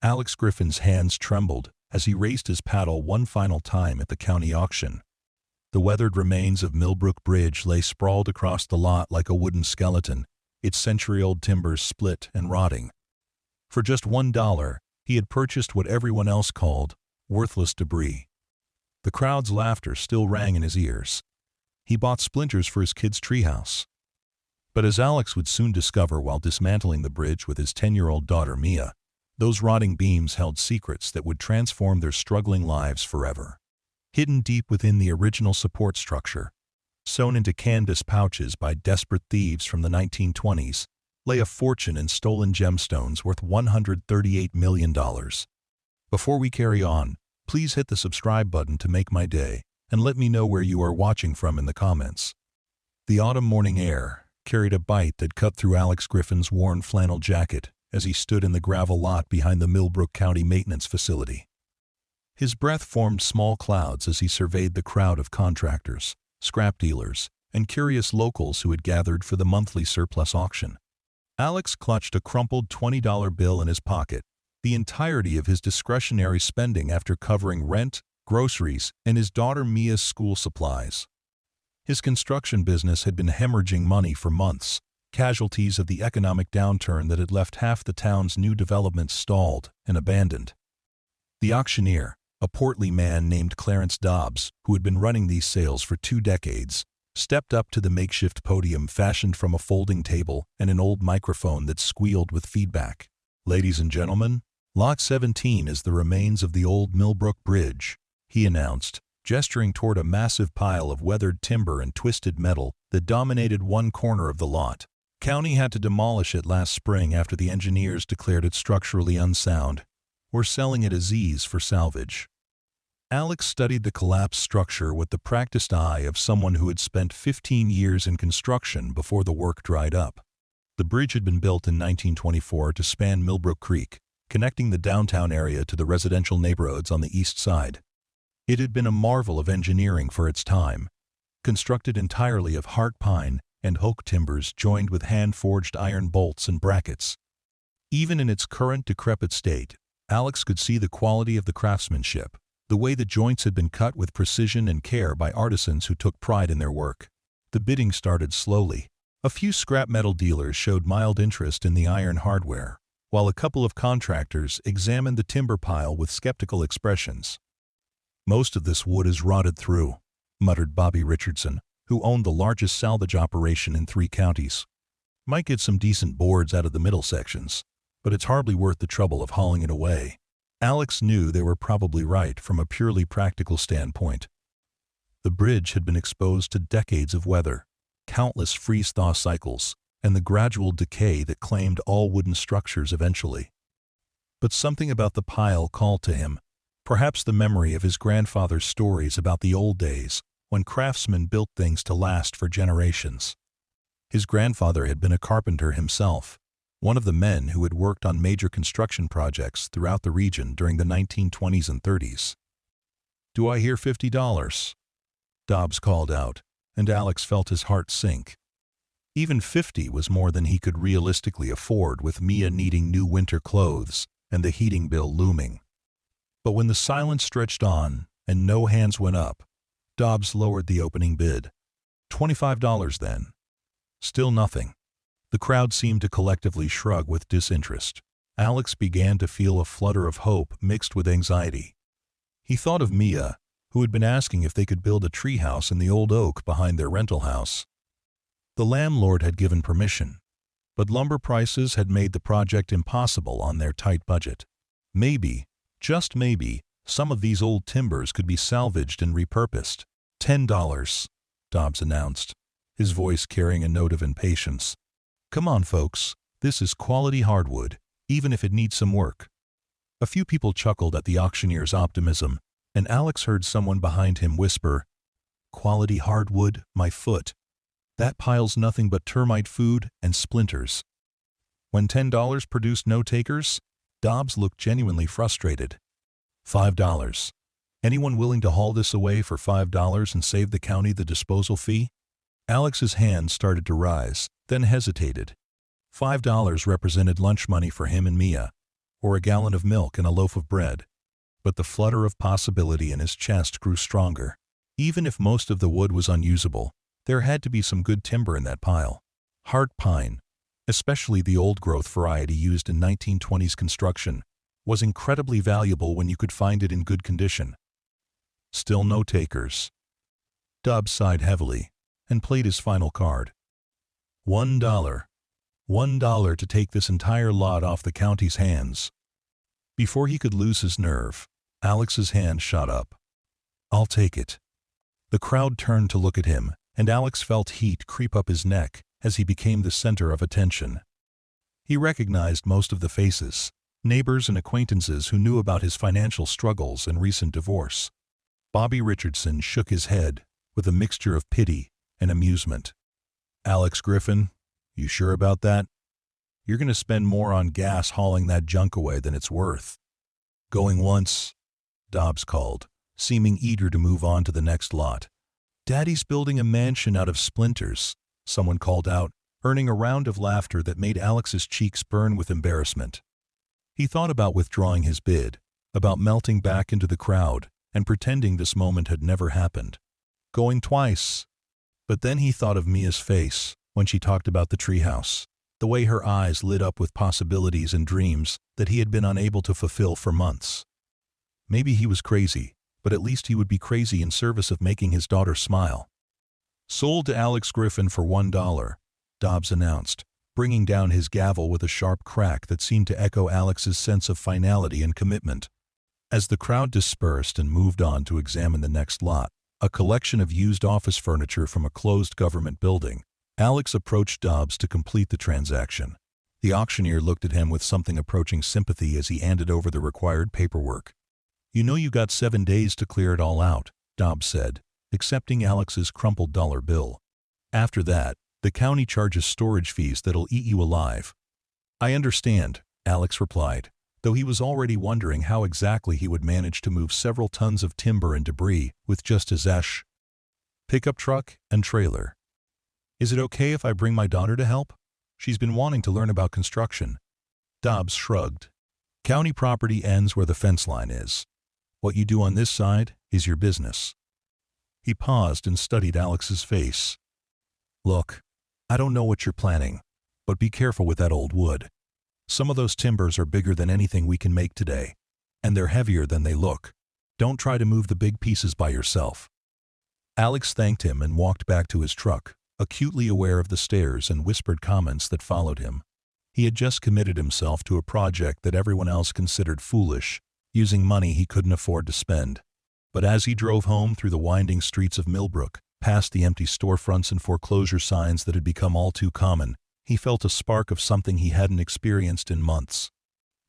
Alex Griffin's hands trembled as he raised his paddle one final time at the county auction. The weathered remains of Millbrook Bridge lay sprawled across the lot like a wooden skeleton, its century-old timbers split and rotting. For just $1, he had purchased what everyone else called worthless debris. The crowd's laughter still rang in his ears. He bought splinters for his kid's treehouse. But as Alex would soon discover while dismantling the bridge with his 10-year-old daughter Mia, those rotting beams held secrets that would transform their struggling lives forever. Hidden deep within the original support structure, sewn into canvas pouches by desperate thieves from the 1920s, lay a fortune in stolen gemstones worth $138 million. Before we carry on, please hit the subscribe button to make my day, and let me know where you are watching from in the comments. The autumn morning air carried a bite that cut through Alex Griffin's worn flannel jacket as he stood in the gravel lot behind the Millbrook County Maintenance Facility. His breath formed small clouds as he surveyed the crowd of contractors, scrap dealers, and curious locals who had gathered for the monthly surplus auction. Alex clutched a crumpled $20 bill in his pocket, the entirety of his discretionary spending after covering rent, groceries, and his daughter Mia's school supplies. His construction business had been hemorrhaging money for months, casualties of the economic downturn that had left half the town's new developments stalled and abandoned. The auctioneer, a portly man named Clarence Dobbs, who had been running these sales for 2 decades, stepped up to the makeshift podium fashioned from a folding table and an old microphone that squealed with feedback. "Ladies and gentlemen, Lot 17 is the remains of the old Millbrook Bridge," he announced, gesturing toward a massive pile of weathered timber and twisted metal that dominated one corner of the lot. County had to demolish it last spring after the engineers declared it structurally unsound. We're selling it as is for salvage. Alex studied the collapsed structure with the practiced eye of someone who had spent 15 years in construction before the work dried up. The bridge had been built in 1924 to span Millbrook Creek, connecting the downtown area to the residential neighborhoods on the east side. It had been a marvel of engineering for its time, constructed entirely of heart pine and oak timbers joined with hand-forged iron bolts and brackets. Even in its current decrepit state, Alex could see the quality of the craftsmanship, the way the joints had been cut with precision and care by artisans who took pride in their work. The bidding started slowly. A few scrap metal dealers showed mild interest in the iron hardware, while a couple of contractors examined the timber pile with skeptical expressions. "Most of this wood is rotted through," muttered Bobby Richardson, who owned the largest salvage operation in 3 counties. "Might get some decent boards out of the middle sections, but it's hardly worth the trouble of hauling it away." Alex knew they were probably right from a purely practical standpoint. The bridge had been exposed to decades of weather, countless freeze-thaw cycles, and the gradual decay that claimed all wooden structures eventually. But something about the pile called to him, perhaps the memory of his grandfather's stories about the old days when craftsmen built things to last for generations. His grandfather had been a carpenter himself, one of the men who had worked on major construction projects throughout the region during the 1920s and 30s. "Do I hear $50? Dobbs called out, and Alex felt his heart sink. Even 50 was more than he could realistically afford, with Mia needing new winter clothes and the heating bill looming. But when the silence stretched on and no hands went up, Dobbs lowered the opening bid. $25 then. Still nothing. The crowd seemed to collectively shrug with disinterest. Alex began to feel a flutter of hope mixed with anxiety. He thought of Mia, who had been asking if they could build a treehouse in the old oak behind their rental house. The landlord had given permission, but lumber prices had made the project impossible on their tight budget. Maybe, just maybe, some of these old timbers could be salvaged and repurposed. $10, Dobbs announced, his voice carrying a note of impatience. "Come on, folks, this is quality hardwood, even if it needs some work." A few people chuckled at the auctioneer's optimism, and Alex heard someone behind him whisper, "Quality hardwood, my foot. That pile's nothing but termite food and splinters." When $10 produced no takers, Dobbs looked genuinely frustrated. $5. Anyone willing to haul this away for $5 and save the county the disposal fee? Alex's hand started to rise, then hesitated. $5 represented lunch money for him and Mia. or a gallon of milk and a loaf of bread. But the flutter of possibility in his chest grew stronger. Even if most of the wood was unusable, there had to be some good timber in that pile. Hard pine, especially the old-growth variety used in 1920s construction, was incredibly valuable when you could find it in good condition. Still no takers. Dobbs sighed heavily and played his final card. $1. $1 to take this entire lot off the county's hands. Before he could lose his nerve, Alex's hand shot up. I'll take it. The crowd turned to look at him, and Alex felt heat creep up his neck as he became the center of attention. He recognized most of the faces, neighbors and acquaintances who knew about his financial struggles and recent divorce. Bobby Richardson shook his head with a mixture of pity and amusement. Alex Griffin, you sure about that? You're going to spend more on gas hauling that junk away than it's worth. Going once, Dobbs called, seeming eager to move on to the next lot. Daddy's building a mansion out of splinters, someone called out, earning a round of laughter that made Alex's cheeks burn with embarrassment. He thought about withdrawing his bid, about melting back into the crowd and pretending this moment had never happened. Going twice. But then he thought of Mia's face when she talked about the treehouse, the way her eyes lit up with possibilities and dreams that he had been unable to fulfill for months. Maybe he was crazy, but at least he would be crazy in service of making his daughter smile. Sold to Alex Griffin for $1, Dobbs announced, bringing down his gavel with a sharp crack that seemed to echo Alex's sense of finality and commitment. As the crowd dispersed and moved on to examine the next lot, a collection of used office furniture from a closed government building, Alex approached Dobbs to complete the transaction. The auctioneer looked at him with something approaching sympathy as he handed over the required paperwork. You know you got 7 days to clear it all out, Dobbs said, accepting Alex's crumpled dollar bill. After that, the county charges storage fees that'll eat you alive. I understand, Alex replied, though he was already wondering how exactly he would manage to move several tons of timber and debris with just his pickup truck and trailer. Is it okay if I bring my daughter to help? She's been wanting to learn about construction. Dobbs shrugged. County property ends where the fence line is. What you do on this side is your business. He paused and studied Alex's face. Look, I don't know what you're planning, but be careful with that old wood. Some of those timbers are bigger than anything we can make today, and they're heavier than they look. Don't try to move the big pieces by yourself. Alex thanked him and walked back to his truck, acutely aware of the stares and whispered comments that followed him. He had just committed himself to a project that everyone else considered foolish, using money he couldn't afford to spend. But as he drove home through the winding streets of Millbrook, past the empty storefronts and foreclosure signs that had become all too common, he felt a spark of something he hadn't experienced in months.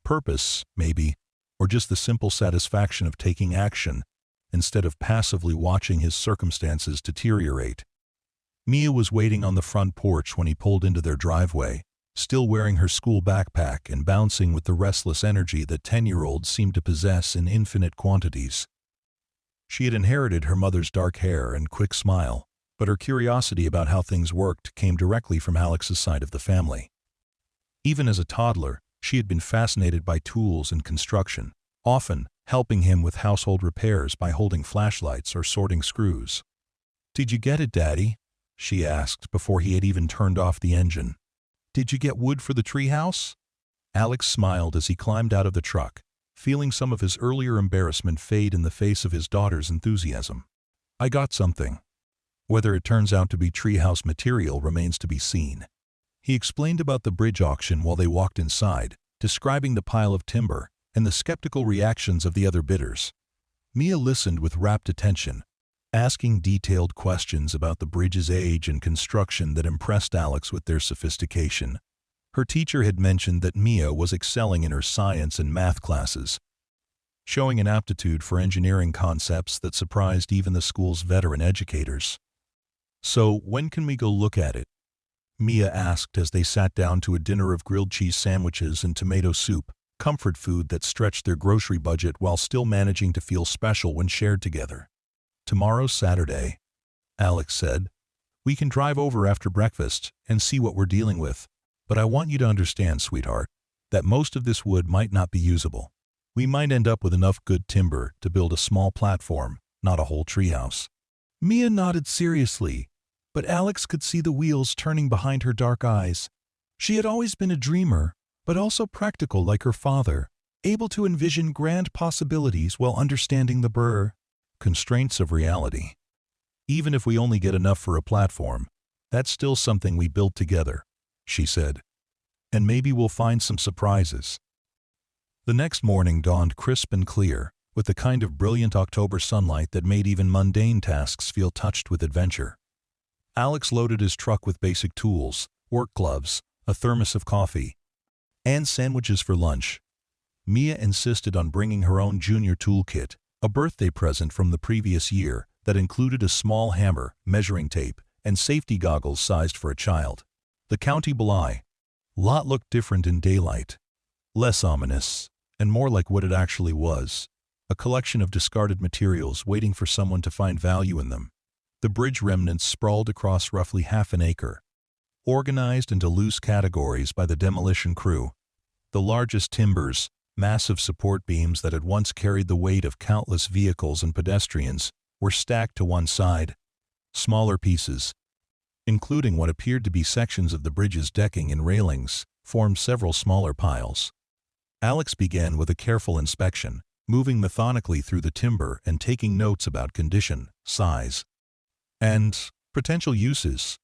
Purpose, maybe, or just the simple satisfaction of taking action, instead of passively watching his circumstances deteriorate. Mia was waiting on the front porch when he pulled into their driveway, still wearing her school backpack and bouncing with the restless energy that 10-year-olds seemed to possess in infinite quantities. She had inherited her mother's dark hair and quick smile, but her curiosity about how things worked came directly from Alex's side of the family. Even as a toddler, she had been fascinated by tools and construction, often helping him with household repairs by holding flashlights or sorting screws. "Did you get it, Daddy?" she asked before he had even turned off the engine. "Did you get wood for the treehouse?" Alex smiled as he climbed out of the truck, feeling some of his earlier embarrassment fade in the face of his daughter's enthusiasm. "I got something. Whether it turns out to be treehouse material remains to be seen." He explained about the bridge auction while they walked inside, describing the pile of timber and the skeptical reactions of the other bidders. Mia listened with rapt attention, asking detailed questions about the bridge's age and construction that impressed Alex with their sophistication. Her teacher had mentioned that Mia was excelling in her science and math classes, showing an aptitude for engineering concepts that surprised even the school's veteran educators. "So, when can we go look at it?" Mia asked as they sat down to a dinner of grilled cheese sandwiches and tomato soup, comfort food that stretched their grocery budget while still managing to feel special when shared together. "Tomorrow's Saturday," Alex said. "We can drive over after breakfast and see what we're dealing with. But I want you to understand, sweetheart, that most of this wood might not be usable. We might end up with enough good timber to build a small platform, not a whole treehouse. Mia nodded seriously, but Alex could see the wheels turning behind her dark eyes. She had always been a dreamer, but also practical like her father, able to envision grand possibilities while understanding the constraints of reality. Even if we only get enough for a platform, that's still something we built together, she said. And maybe we'll find some surprises. The next morning dawned crisp and clear, with the kind of brilliant October sunlight that made even mundane tasks feel touched with adventure. Alex loaded his truck with basic tools, work gloves, a thermos of coffee, and sandwiches for lunch. Mia insisted on bringing her own junior toolkit, a birthday present from the previous year that included a small hammer, measuring tape, and safety goggles sized for a child. The county lot looked different in daylight, less ominous, and more like what it actually was, a collection of discarded materials waiting for someone to find value in them. The bridge remnants sprawled across roughly half an acre, organized into loose categories by the demolition crew. The largest timbers, massive support beams that had once carried the weight of countless vehicles and pedestrians, were stacked to one side. Smaller pieces, including what appeared to be sections of the bridge's decking and railings, formed several smaller piles. Alex began with a careful inspection, moving methodically through the timber and taking notes about condition, size, and potential uses.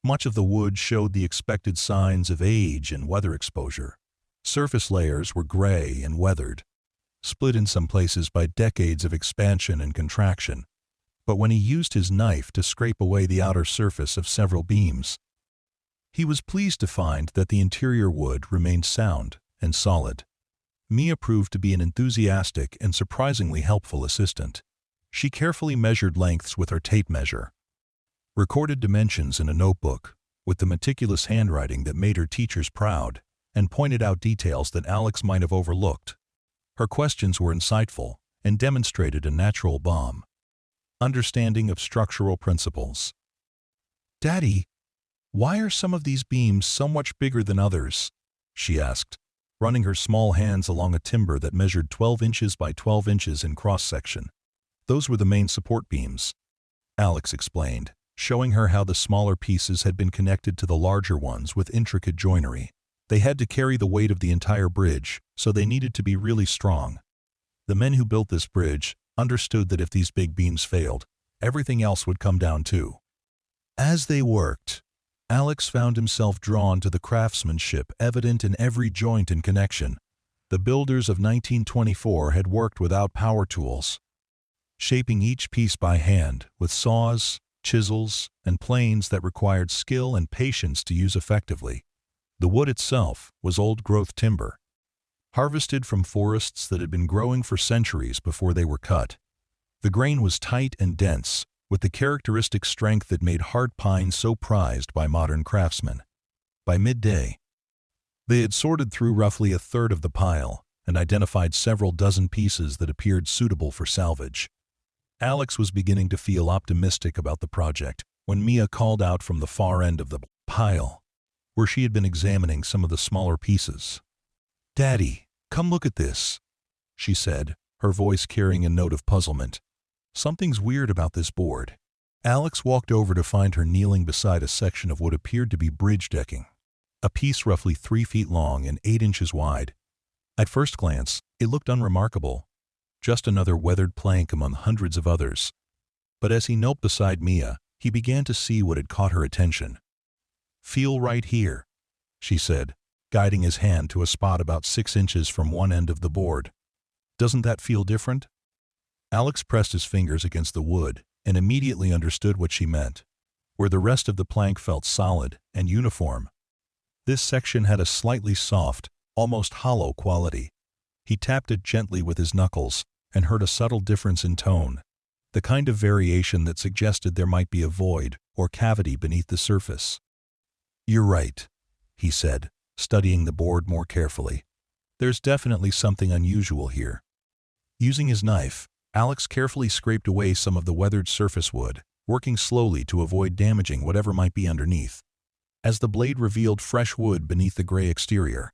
Much of the wood showed the expected signs of age and weather exposure. Surface layers were gray and weathered, split in some places by decades of expansion and contraction. But when he used his knife to scrape away the outer surface of several beams, he was pleased to find that the interior wood remained sound and solid. Mia proved to be an enthusiastic and surprisingly helpful assistant. She carefully measured lengths with her tape measure, recorded dimensions in a notebook with the meticulous handwriting that made her teachers proud, and pointed out details that Alex might have overlooked. Her questions were insightful and demonstrated a natural understanding of structural principles. "Daddy, why are some of these beams so much bigger than others?" she asked, running her small hands along a timber that measured 12 inches by 12 inches in cross-section. "Those were the main support beams," Alex explained, showing her how the smaller pieces had been connected to the larger ones with intricate joinery. They had to carry the weight of the entire bridge, so they needed to be really strong. The men who built this bridge understood that if these big beams failed, everything else would come down too. As they worked, Alex found himself drawn to the craftsmanship evident in every joint and connection. The builders of 1924 had worked without power tools, shaping each piece by hand with saws, chisels, and planes that required skill and patience to use effectively. The wood itself was old-growth timber, harvested from forests that had been growing for centuries before they were cut. The grain was tight and dense, with the characteristic strength that made hard pine so prized by modern craftsmen. By midday, they had sorted through roughly a third of the pile and identified several dozen pieces that appeared suitable for salvage. Alex was beginning to feel optimistic about the project when Mia called out from the far end of the pile, where she had been examining some of the smaller pieces. "Daddy, come look at this," she said, her voice carrying a note of puzzlement. "Something's weird about this board." Alex walked over to find her kneeling beside a section of what appeared to be bridge decking, a piece roughly 3 feet long and 8 inches wide. At first glance, it looked unremarkable, just another weathered plank among hundreds of others. But as he knelt beside Mia, he began to see what had caught her attention. "Feel right here," she said, guiding his hand to a spot about 6 inches from one end of the board. "Doesn't that feel different?" Alex pressed his fingers against the wood and immediately understood what she meant, where the rest of the plank felt solid and uniform. This section had a slightly soft, almost hollow quality. He tapped it gently with his knuckles and heard a subtle difference in tone, the kind of variation that suggested there might be a void or cavity beneath the surface. "You're right," he said, studying the board more carefully. "There's definitely something unusual here." Using his knife, Alex carefully scraped away some of the weathered surface wood, working slowly to avoid damaging whatever might be underneath. As the blade revealed fresh wood beneath the gray exterior,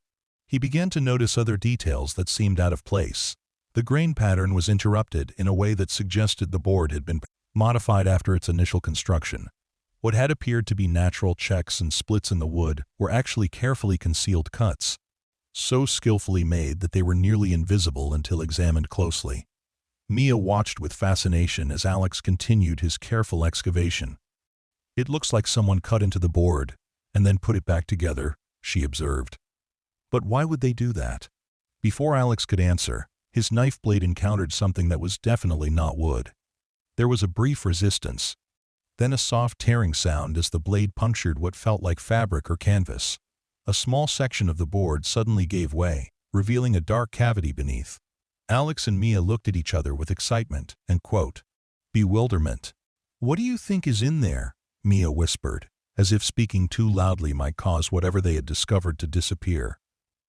He began to notice other details that seemed out of place. The grain pattern was interrupted in a way that suggested the board had been modified after its initial construction. What had appeared to be natural checks and splits in the wood were actually carefully concealed cuts, so skillfully made that they were nearly invisible until examined closely. Mia watched with fascination as Alex continued his careful excavation. "It looks like someone cut into the board and then put it back together," she observed. "But why would they do that?" Before Alex could answer, his knife blade encountered something that was definitely not wood. There was a brief resistance, then a soft tearing sound as the blade punctured what felt like fabric or canvas. A small section of the board suddenly gave way, revealing a dark cavity beneath. Alex and Mia looked at each other with excitement and, quote, bewilderment. "What do you think is in there?" Mia whispered, as if speaking too loudly might cause whatever they had discovered to disappear.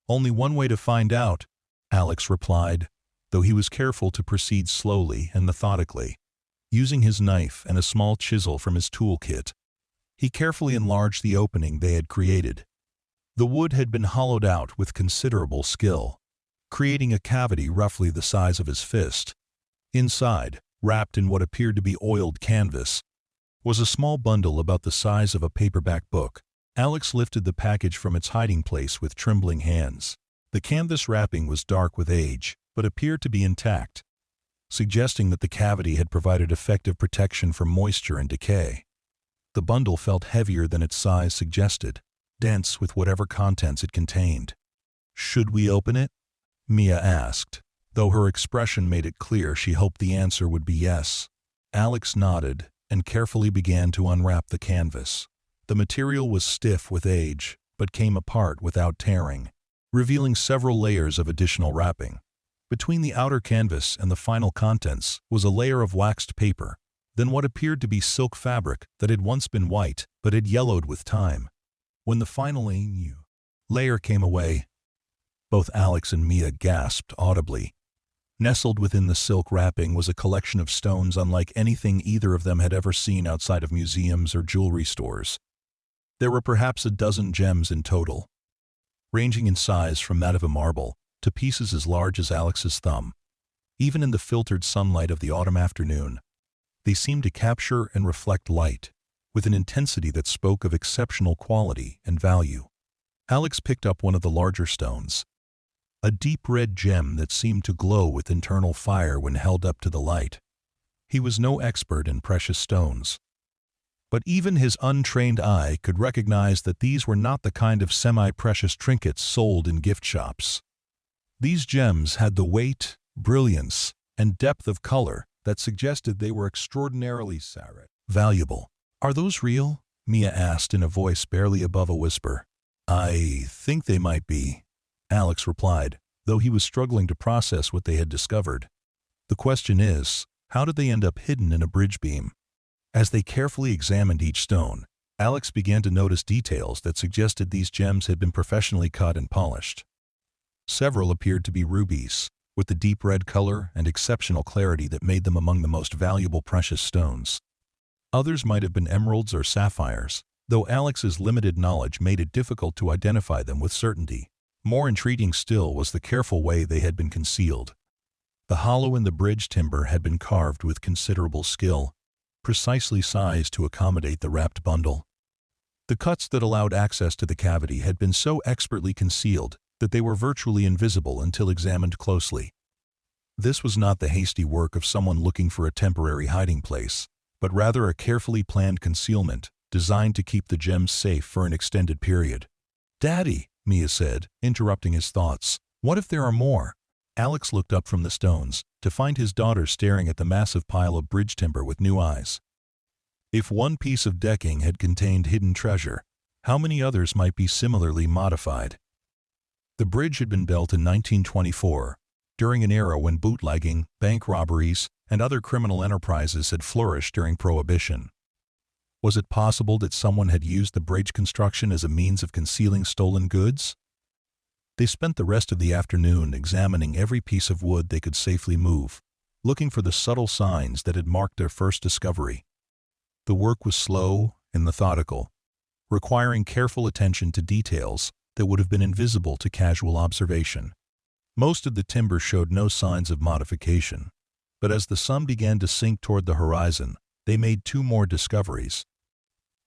"Only one way to find out," Alex replied, though he was careful to proceed slowly and methodically. Using his knife and a small chisel from his toolkit, he carefully enlarged the opening they had created. The wood had been hollowed out with considerable skill, creating a cavity roughly the size of his fist. Inside, wrapped in what appeared to be oiled canvas, was a small bundle about the size of a paperback book. Alex lifted the package from its hiding place with trembling hands. The canvas wrapping was dark with age, but appeared to be intact, suggesting that the cavity had provided effective protection from moisture and decay. The bundle felt heavier than its size suggested, dense with whatever contents it contained. "Should we open it?" Mia asked, though her expression made it clear she hoped the answer would be yes. Alex nodded and carefully began to unwrap the canvas. The material was stiff with age, but came apart without tearing, revealing several layers of additional wrapping. Between the outer canvas and the final contents was a layer of waxed paper, then what appeared to be silk fabric that had once been white but had yellowed with time. When the final layer came away, both Alex and Mia gasped audibly. Nestled within the silk wrapping was a collection of stones unlike anything either of them had ever seen outside of museums or jewelry stores. There were perhaps a dozen gems in total, ranging in size from that of a marble to pieces as large as Alex's thumb. Even in the filtered sunlight of the autumn afternoon, they seemed to capture and reflect light with an intensity that spoke of exceptional quality and value. Alex picked up one of the larger stones, a deep red gem that seemed to glow with internal fire when held up to the light. He was no expert in precious stones, but even his untrained eye could recognize that these were not the kind of semi-precious trinkets sold in gift shops. These gems had the weight, brilliance, and depth of color that suggested they were extraordinarily valuable. "Are those real?" Mia asked in a voice barely above a whisper. "I think they might be," Alex replied, though he was struggling to process what they had discovered. "The question is, how did they end up hidden in a bridge beam?" As they carefully examined each stone, Alex began to notice details that suggested these gems had been professionally cut and polished. Several appeared to be rubies, with the deep red color and exceptional clarity that made them among the most valuable precious stones. Others might have been emeralds or sapphires, though Alex's limited knowledge made it difficult to identify them with certainty. More intriguing still was the careful way they had been concealed. The hollow in the bridge timber had been carved with considerable skill, precisely sized to accommodate the wrapped bundle. The cuts that allowed access to the cavity had been so expertly concealed that they were virtually invisible until examined closely. This was not the hasty work of someone looking for a temporary hiding place, but rather a carefully planned concealment designed to keep the gems safe for an extended period. "Daddy," Mia said, interrupting his thoughts, "what if there are more?" Alex looked up from the stones to find his daughter staring at the massive pile of bridge timber with new eyes. If one piece of decking had contained hidden treasure, how many others might be similarly modified? The bridge had been built in 1924, during an era when bootlegging, bank robberies, and other criminal enterprises had flourished during Prohibition. Was it possible that someone had used the bridge construction as a means of concealing stolen goods? They spent the rest of the afternoon examining every piece of wood they could safely move, looking for the subtle signs that had marked their first discovery. The work was slow and methodical, requiring careful attention to details that would have been invisible to casual observation. Most of the timber showed no signs of modification, but as the sun began to sink toward the horizon, they made two more discoveries.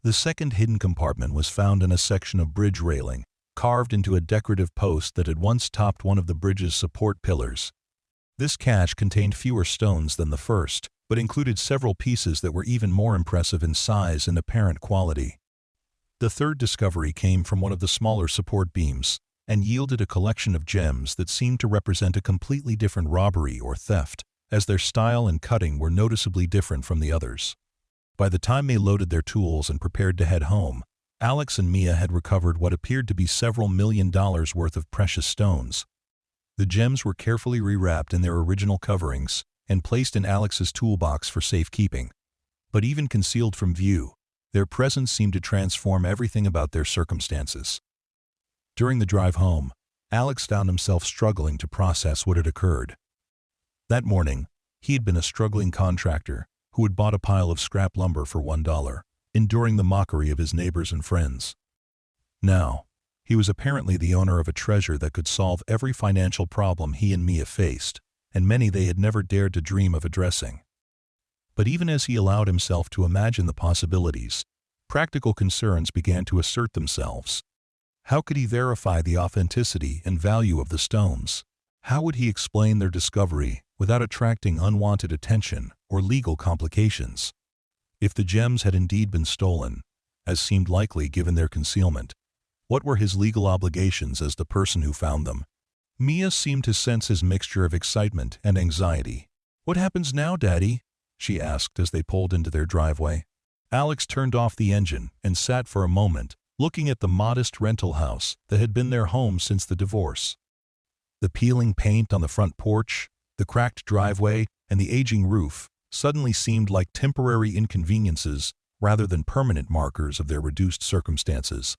The second hidden compartment was found in a section of bridge railing, carved into a decorative post that had once topped one of the bridge's support pillars. This cache contained fewer stones than the first, but included several pieces that were even more impressive in size and apparent quality. The third discovery came from one of the smaller support beams, and yielded a collection of gems that seemed to represent a completely different robbery or theft, as their style and cutting were noticeably different from the others. By the time they loaded their tools and prepared to head home, Alex and Mia had recovered what appeared to be several $1 million worth of precious stones. The gems were carefully rewrapped in their original coverings and placed in Alex's toolbox for safekeeping. But even concealed from view, their presence seemed to transform everything about their circumstances. During the drive home, Alex found himself struggling to process what had occurred. That morning, he had been a struggling contractor who had bought a pile of scrap lumber for $1, enduring the mockery of his neighbors and friends. Now, he was apparently the owner of a treasure that could solve every financial problem he and Mia faced, and many they had never dared to dream of addressing. But even as he allowed himself to imagine the possibilities, practical concerns began to assert themselves. How could he verify the authenticity and value of the stones? How would he explain their discovery without attracting unwanted attention or legal complications? If the gems had indeed been stolen, as seemed likely given their concealment, what were his legal obligations as the person who found them? Mia seemed to sense his mixture of excitement and anxiety. "What happens now, Daddy?" she asked as they pulled into their driveway. Alex turned off the engine and sat for a moment, looking at the modest rental house that had been their home since the divorce. The peeling paint on the front porch, the cracked driveway, and the aging roof suddenly seemed like temporary inconveniences rather than permanent markers of their reduced circumstances.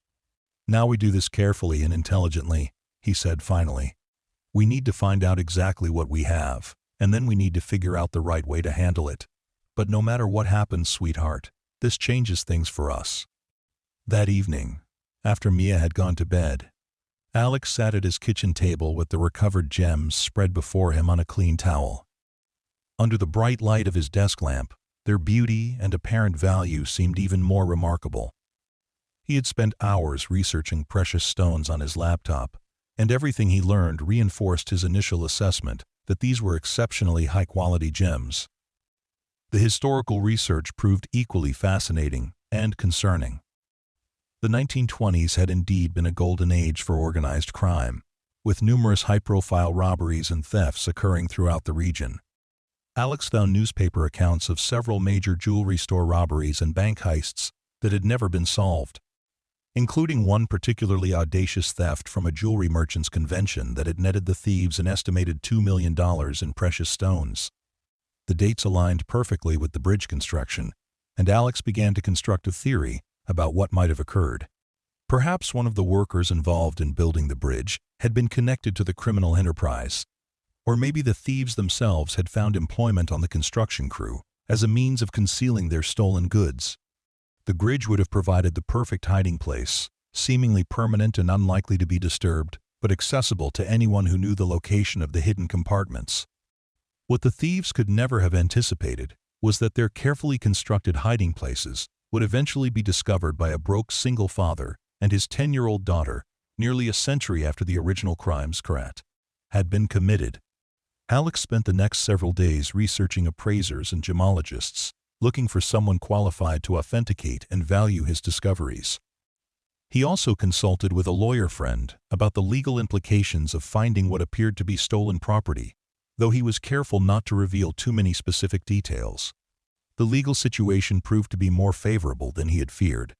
"Now we do this carefully and intelligently," he said finally. "We need to find out exactly what we have, and then we need to figure out the right way to handle it. But no matter what happens, sweetheart, this changes things for us." That evening, after Mia had gone to bed, Alex sat at his kitchen table with the recovered gems spread before him on a clean towel. Under the bright light of his desk lamp, their beauty and apparent value seemed even more remarkable. He had spent hours researching precious stones on his laptop, and everything he learned reinforced his initial assessment that these were exceptionally high-quality gems. The historical research proved equally fascinating and concerning. The 1920s had indeed been a golden age for organized crime, with numerous high-profile robberies and thefts occurring throughout the region. Alex found newspaper accounts of several major jewelry store robberies and bank heists that had never been solved, including one particularly audacious theft from a jewelry merchants' convention that had netted the thieves an estimated $2 million in precious stones. The dates aligned perfectly with the bridge construction, and Alex began to construct a theory about what might have occurred. Perhaps one of the workers involved in building the bridge had been connected to the criminal enterprise, or maybe the thieves themselves had found employment on the construction crew as a means of concealing their stolen goods. The bridge would have provided the perfect hiding place, seemingly permanent and unlikely to be disturbed, but accessible to anyone who knew the location of the hidden compartments. What the thieves could never have anticipated was that their carefully constructed hiding places would eventually be discovered by a broke single father and his 10-year-old daughter nearly a century after the original crimes had been committed. Alex spent the next several days researching appraisers and gemologists, looking for someone qualified to authenticate and value his discoveries. He also consulted with a lawyer friend about the legal implications of finding what appeared to be stolen property, though he was careful not to reveal too many specific details. The legal situation proved to be more favorable than he had feared.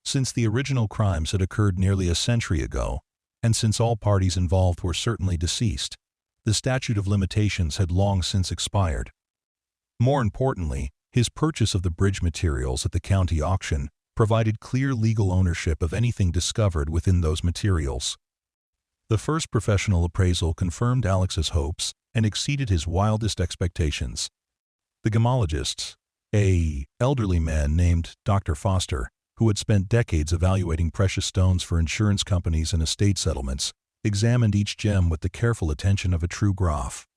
Since the original crimes had occurred nearly a century ago, and since all parties involved were certainly deceased, the statute of limitations had long since expired. More importantly, his purchase of the bridge materials at the county auction provided clear legal ownership of anything discovered within those materials. The first professional appraisal confirmed Alex's hopes and exceeded his wildest expectations. The gemologist, an elderly man named Dr. Foster, who had spent decades evaluating precious stones for insurance companies and estate settlements, examined each gem with the careful attention of a true graph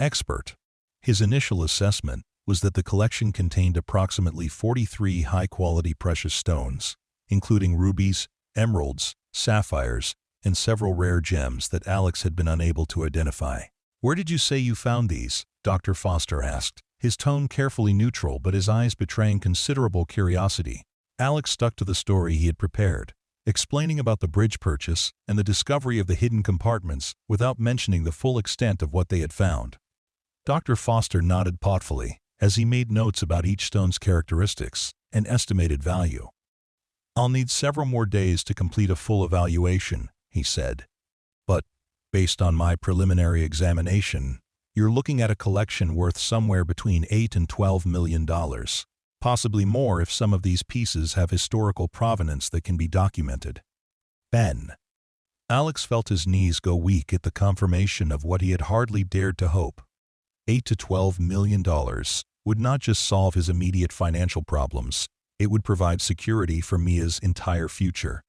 expert. His initial assessment was that the collection contained approximately 43 high-quality precious stones, including rubies, emeralds, sapphires, and several rare gems that Alex had been unable to identify. "Where did you say you found these?" Dr. Foster asked, his tone carefully neutral but his eyes betraying considerable curiosity. Alex stuck to the story he had prepared, explaining about the bridge purchase and the discovery of the hidden compartments without mentioning the full extent of what they had found. Dr. Foster nodded thoughtfully as he made notes about each stone's characteristics and estimated value. "I'll need several more days to complete a full evaluation," he said. "But, based on my preliminary examination, you're looking at a collection worth somewhere between $8 and $12 million. Possibly more if some of these pieces have historical provenance that can be documented." Ben. Alex felt his knees go weak at the confirmation of what he had hardly dared to hope. $8 to $12 million would not just solve his immediate financial problems, it would provide security for Mia's entire future.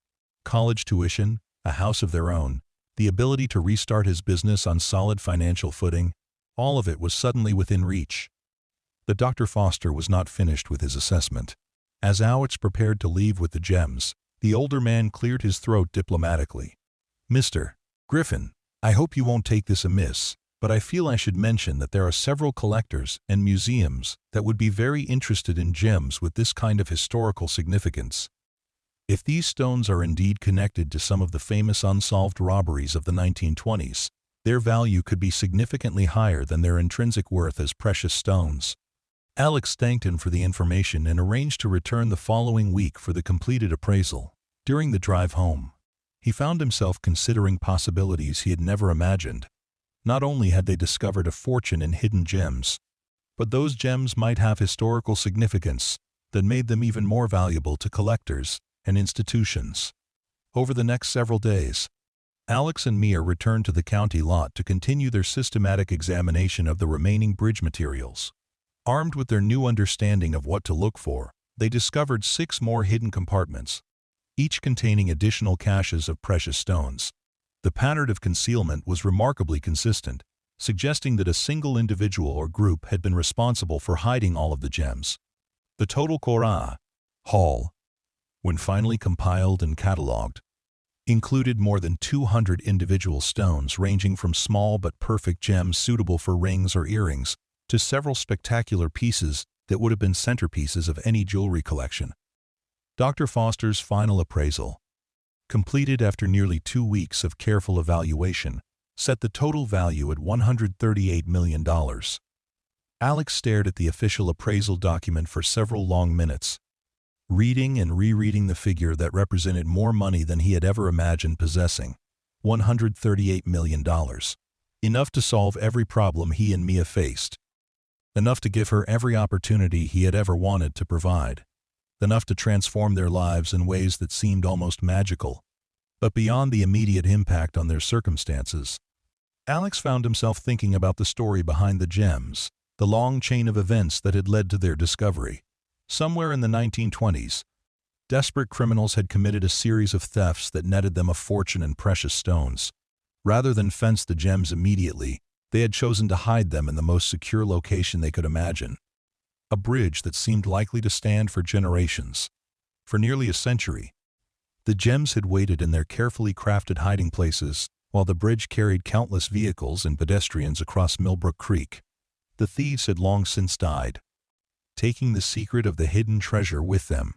College tuition, a house of their own, the ability to restart his business on solid financial footing, all of it was suddenly within reach. But Dr. Foster was not finished with his assessment. As Alex prepared to leave with the gems, the older man cleared his throat diplomatically. "Mr. Griffin, I hope you won't take this amiss, but I feel I should mention that there are several collectors and museums that would be very interested in gems with this kind of historical significance. If these stones are indeed connected to some of the famous unsolved robberies of the 1920s, their value could be significantly higher than their intrinsic worth as precious stones." Alex thanked him for the information and arranged to return the following week for the completed appraisal. During the drive home, he found himself considering possibilities he had never imagined. Not only had they discovered a fortune in hidden gems, but those gems might have historical significance that made them even more valuable to collectors and institutions. Over the next several days, Alex and Mia returned to the county lot to continue their systematic examination of the remaining bridge materials. Armed with their new understanding of what to look for, they discovered 6 more hidden compartments, each containing additional caches of precious stones. The pattern of concealment was remarkably consistent, suggesting that a single individual or group had been responsible for hiding all of the gems. The total haul, when finally compiled and catalogued, included more than 200 individual stones ranging from small but perfect gems suitable for rings or earrings to several spectacular pieces that would have been centerpieces of any jewelry collection. Dr. Foster's final appraisal, completed after nearly 2 weeks of careful evaluation, set the total value at $138 million. Alex stared at the official appraisal document for several long minutes, reading and rereading the figure that represented more money than he had ever imagined possessing. $138 million. Enough to solve every problem he and Mia faced. Enough to give her every opportunity he had ever wanted to provide. Enough to transform their lives in ways that seemed almost magical. But beyond the immediate impact on their circumstances, Alex found himself thinking about the story behind the gems, the long chain of events that had led to their discovery. Somewhere in the 1920s, desperate criminals had committed a series of thefts that netted them a fortune in precious stones. Rather than fence the gems immediately, they had chosen to hide them in the most secure location they could imagine. A bridge that seemed likely to stand for generations. For nearly a century, the gems had waited in their carefully crafted hiding places while the bridge carried countless vehicles and pedestrians across Millbrook Creek. The thieves had long since died, taking the secret of the hidden treasure with them.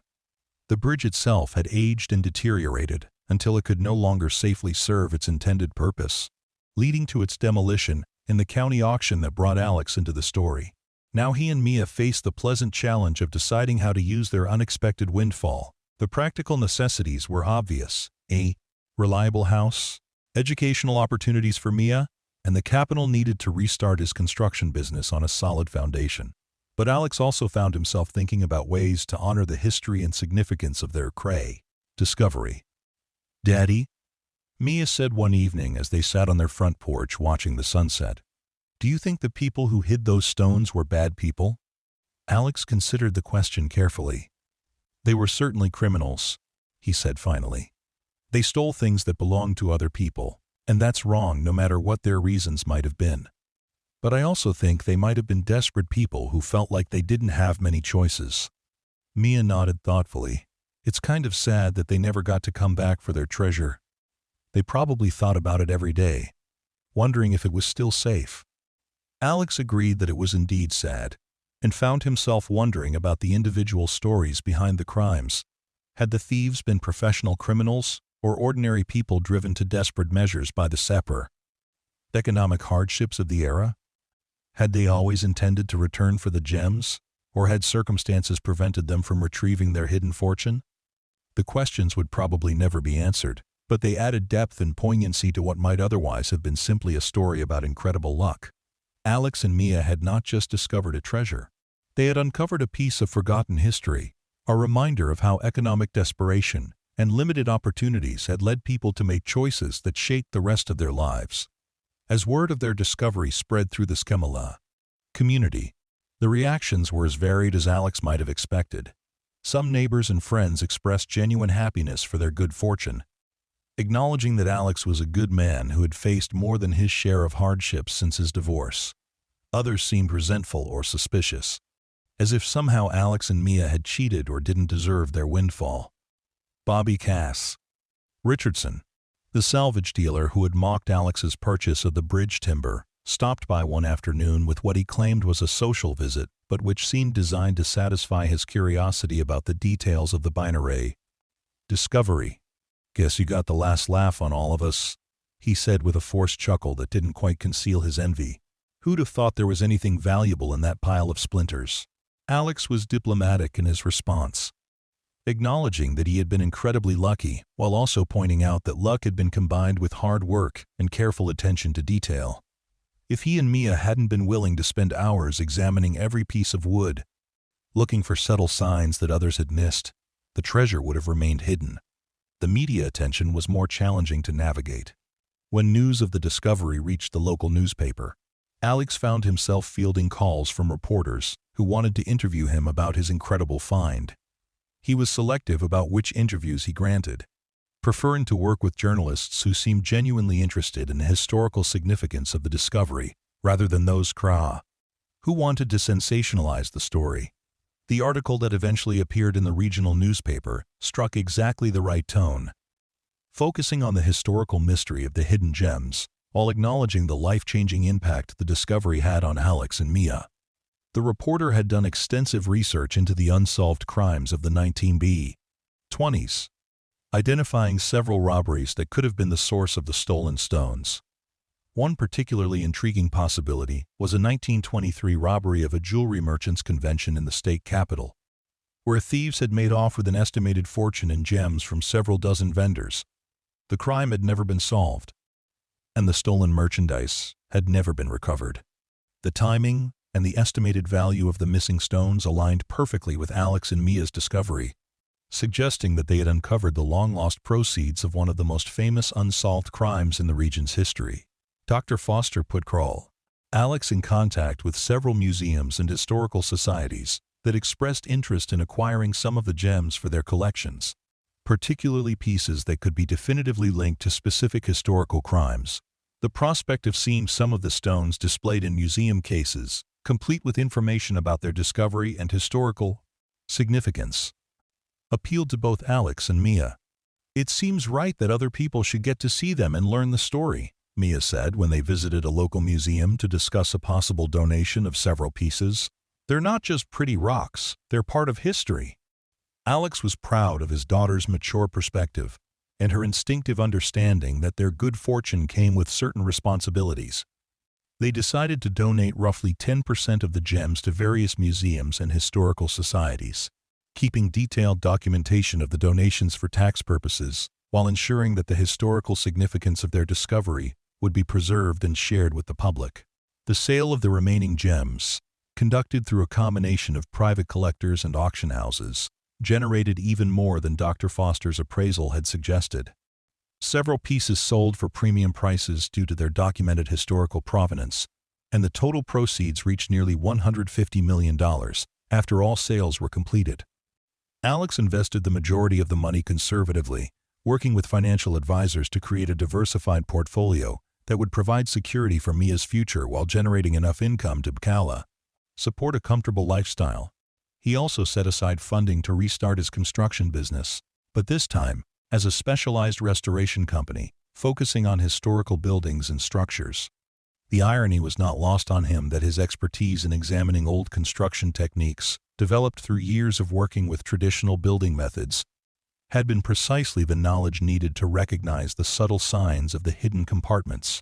The bridge itself had aged and deteriorated until it could no longer safely serve its intended purpose, leading to its demolition in the county auction that brought Alex into the story. Now he and Mia faced the pleasant challenge of deciding how to use their unexpected windfall. The practical necessities were obvious: a reliable house, educational opportunities for Mia, and the capital needed to restart his construction business on a solid foundation. But Alex also found himself thinking about ways to honor the history and significance of their discovery. "Daddy," Mia said one evening as they sat on their front porch watching the sunset, "do you think the people who hid those stones were bad people?" Alex considered the question carefully. They were certainly criminals, he said finally. They stole things that belonged to other people, and that's wrong no matter what their reasons might have been. But I also think they might have been desperate people who felt like they didn't have many choices. Mia nodded thoughtfully. It's kind of sad that they never got to come back for their treasure. They probably thought about it every day, wondering if it was still safe. Alex agreed that it was indeed sad, and found himself wondering about the individual stories behind the crimes. Had the thieves been professional criminals, or ordinary people driven to desperate measures by the sapper? Economic hardships of the era? Had they always intended to return for the gems, or had circumstances prevented them from retrieving their hidden fortune? The questions would probably never be answered, but they added depth and poignancy to what might otherwise have been simply a story about incredible luck. Alex and Mia had not just discovered a treasure. They had uncovered a piece of forgotten history, a reminder of how economic desperation and limited opportunities had led people to make choices that shaped the rest of their lives. As word of their discovery spread through the Skemala community, the reactions were as varied as Alex might have expected. Some neighbors and friends expressed genuine happiness for their good fortune, acknowledging that Alex was a good man who had faced more than his share of hardships since his divorce. Others seemed resentful or suspicious, as if somehow Alex and Mia had cheated or didn't deserve their windfall. Bobby Cass Richardson, the salvage dealer who had mocked Alex's purchase of the bridge timber, stopped by one afternoon with what he claimed was a social visit, but which seemed designed to satisfy his curiosity about the details of the binary discovery. "Guess you got the last laugh on all of us," he said with a forced chuckle that didn't quite conceal his envy. "Who'd have thought there was anything valuable in that pile of splinters?" Alex was diplomatic in his response, acknowledging that he had been incredibly lucky, while also pointing out that luck had been combined with hard work and careful attention to detail. If he and Mia hadn't been willing to spend hours examining every piece of wood, looking for subtle signs that others had missed, the treasure would have remained hidden. The media attention was more challenging to navigate. When news of the discovery reached the local newspaper, Alex found himself fielding calls from reporters who wanted to interview him about his incredible find. He was selective about which interviews he granted, preferring to work with journalists who seemed genuinely interested in the historical significance of the discovery, rather than those who wanted to sensationalize the story. The article that eventually appeared in the regional newspaper struck exactly the right tone, focusing on the historical mystery of the hidden gems, while acknowledging the life-changing impact the discovery had on Alex and Mia. The reporter had done extensive research into the unsolved crimes of the 1920s, identifying several robberies that could have been the source of the stolen stones. One particularly intriguing possibility was a 1923 robbery of a jewelry merchants' convention in the state capital, where thieves had made off with an estimated fortune in gems from several dozen vendors. The crime had never been solved, and the stolen merchandise had never been recovered. The timing and the estimated value of the missing stones aligned perfectly with Alex and Mia's discovery, suggesting that they had uncovered the long-lost proceeds of one of the most famous unsolved crimes in the region's history. Dr. Foster put Alex in contact with several museums and historical societies that expressed interest in acquiring some of the gems for their collections, particularly pieces that could be definitively linked to specific historical crimes. The prospect of seeing some of the stones displayed in museum cases, complete with information about their discovery and historical significance, appealed to both Alex and Mia. "It seems right that other people should get to see them and learn the story," Mia said when they visited a local museum to discuss a possible donation of several pieces. "They're not just pretty rocks, they're part of history." Alex was proud of his daughter's mature perspective and her instinctive understanding that their good fortune came with certain responsibilities. They decided to donate roughly 10% of the gems to various museums and historical societies, keeping detailed documentation of the donations for tax purposes, while ensuring that the historical significance of their discovery would be preserved and shared with the public. The sale of the remaining gems, conducted through a combination of private collectors and auction houses, generated even more than Dr. Foster's appraisal had suggested. Several pieces sold for premium prices due to their documented historical provenance, and the total proceeds reached nearly $150 million after all sales were completed. Alex invested the majority of the money conservatively, working with financial advisors to create a diversified portfolio that would provide security for Mia's future while generating enough income to support a comfortable lifestyle. He also set aside funding to restart his construction business, but this time as a specialized restoration company, focusing on historical buildings and structures. The irony was not lost on him that his expertise in examining old construction techniques, developed through years of working with traditional building methods, had been precisely the knowledge needed to recognize the subtle signs of the hidden compartments.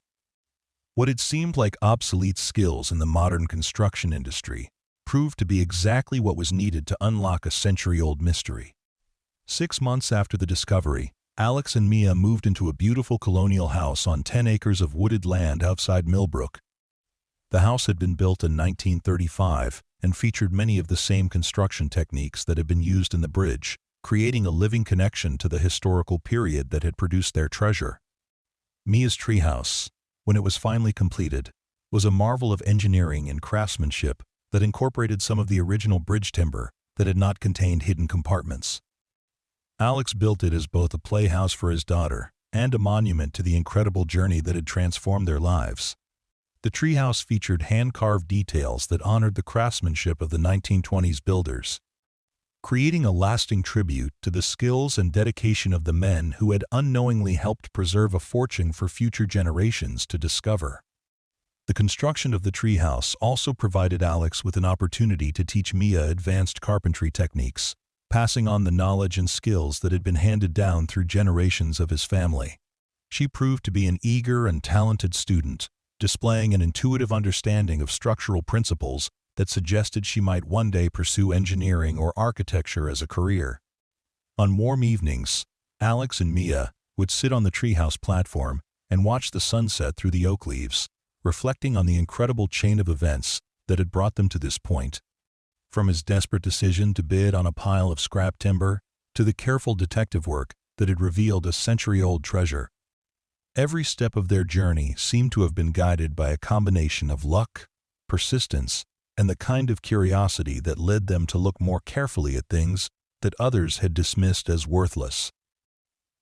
What had seemed like obsolete skills in the modern construction industry proved to be exactly what was needed to unlock a century-old mystery. 6 months after the discovery, Alex and Mia moved into a beautiful colonial house on 10 acres of wooded land outside Millbrook. The house had been built in 1935 and featured many of the same construction techniques that had been used in the bridge, creating a living connection to the historical period that had produced their treasure. Mia's treehouse, when it was finally completed, was a marvel of engineering and craftsmanship that incorporated some of the original bridge timber that had not contained hidden compartments. Alex built it as both a playhouse for his daughter and a monument to the incredible journey that had transformed their lives. The treehouse featured hand-carved details that honored the craftsmanship of the 1920s builders, creating a lasting tribute to the skills and dedication of the men who had unknowingly helped preserve a fortune for future generations to discover. The construction of the treehouse also provided Alex with an opportunity to teach Mia advanced carpentry techniques, passing on the knowledge and skills that had been handed down through generations of his family. She proved to be an eager and talented student, displaying an intuitive understanding of structural principles that suggested she might one day pursue engineering or architecture as a career. On warm evenings, Alex and Mia would sit on the treehouse platform and watch the sunset through the oak leaves, reflecting on the incredible chain of events that had brought them to this point. From his desperate decision to bid on a pile of scrap timber, to the careful detective work that had revealed a century-old treasure. Every step of their journey seemed to have been guided by a combination of luck, persistence, and the kind of curiosity that led them to look more carefully at things that others had dismissed as worthless.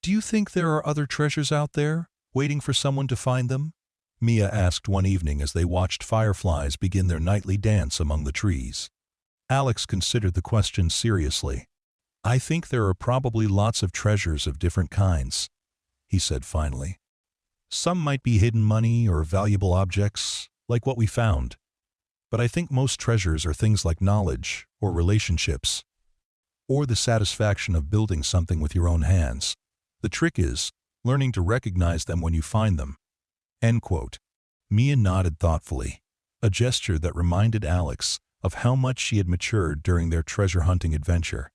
"Do you think there are other treasures out there, waiting for someone to find them?" Mia asked one evening as they watched fireflies begin their nightly dance among the trees. Alex considered the question seriously. "I think there are probably lots of treasures of different kinds," he said finally. "Some might be hidden money or valuable objects, like what we found. But I think most treasures are things like knowledge or relationships, or the satisfaction of building something with your own hands. The trick is learning to recognize them when you find them." End quote. Mia nodded thoughtfully, a gesture that reminded Alex of how much she had matured during their treasure-hunting adventure.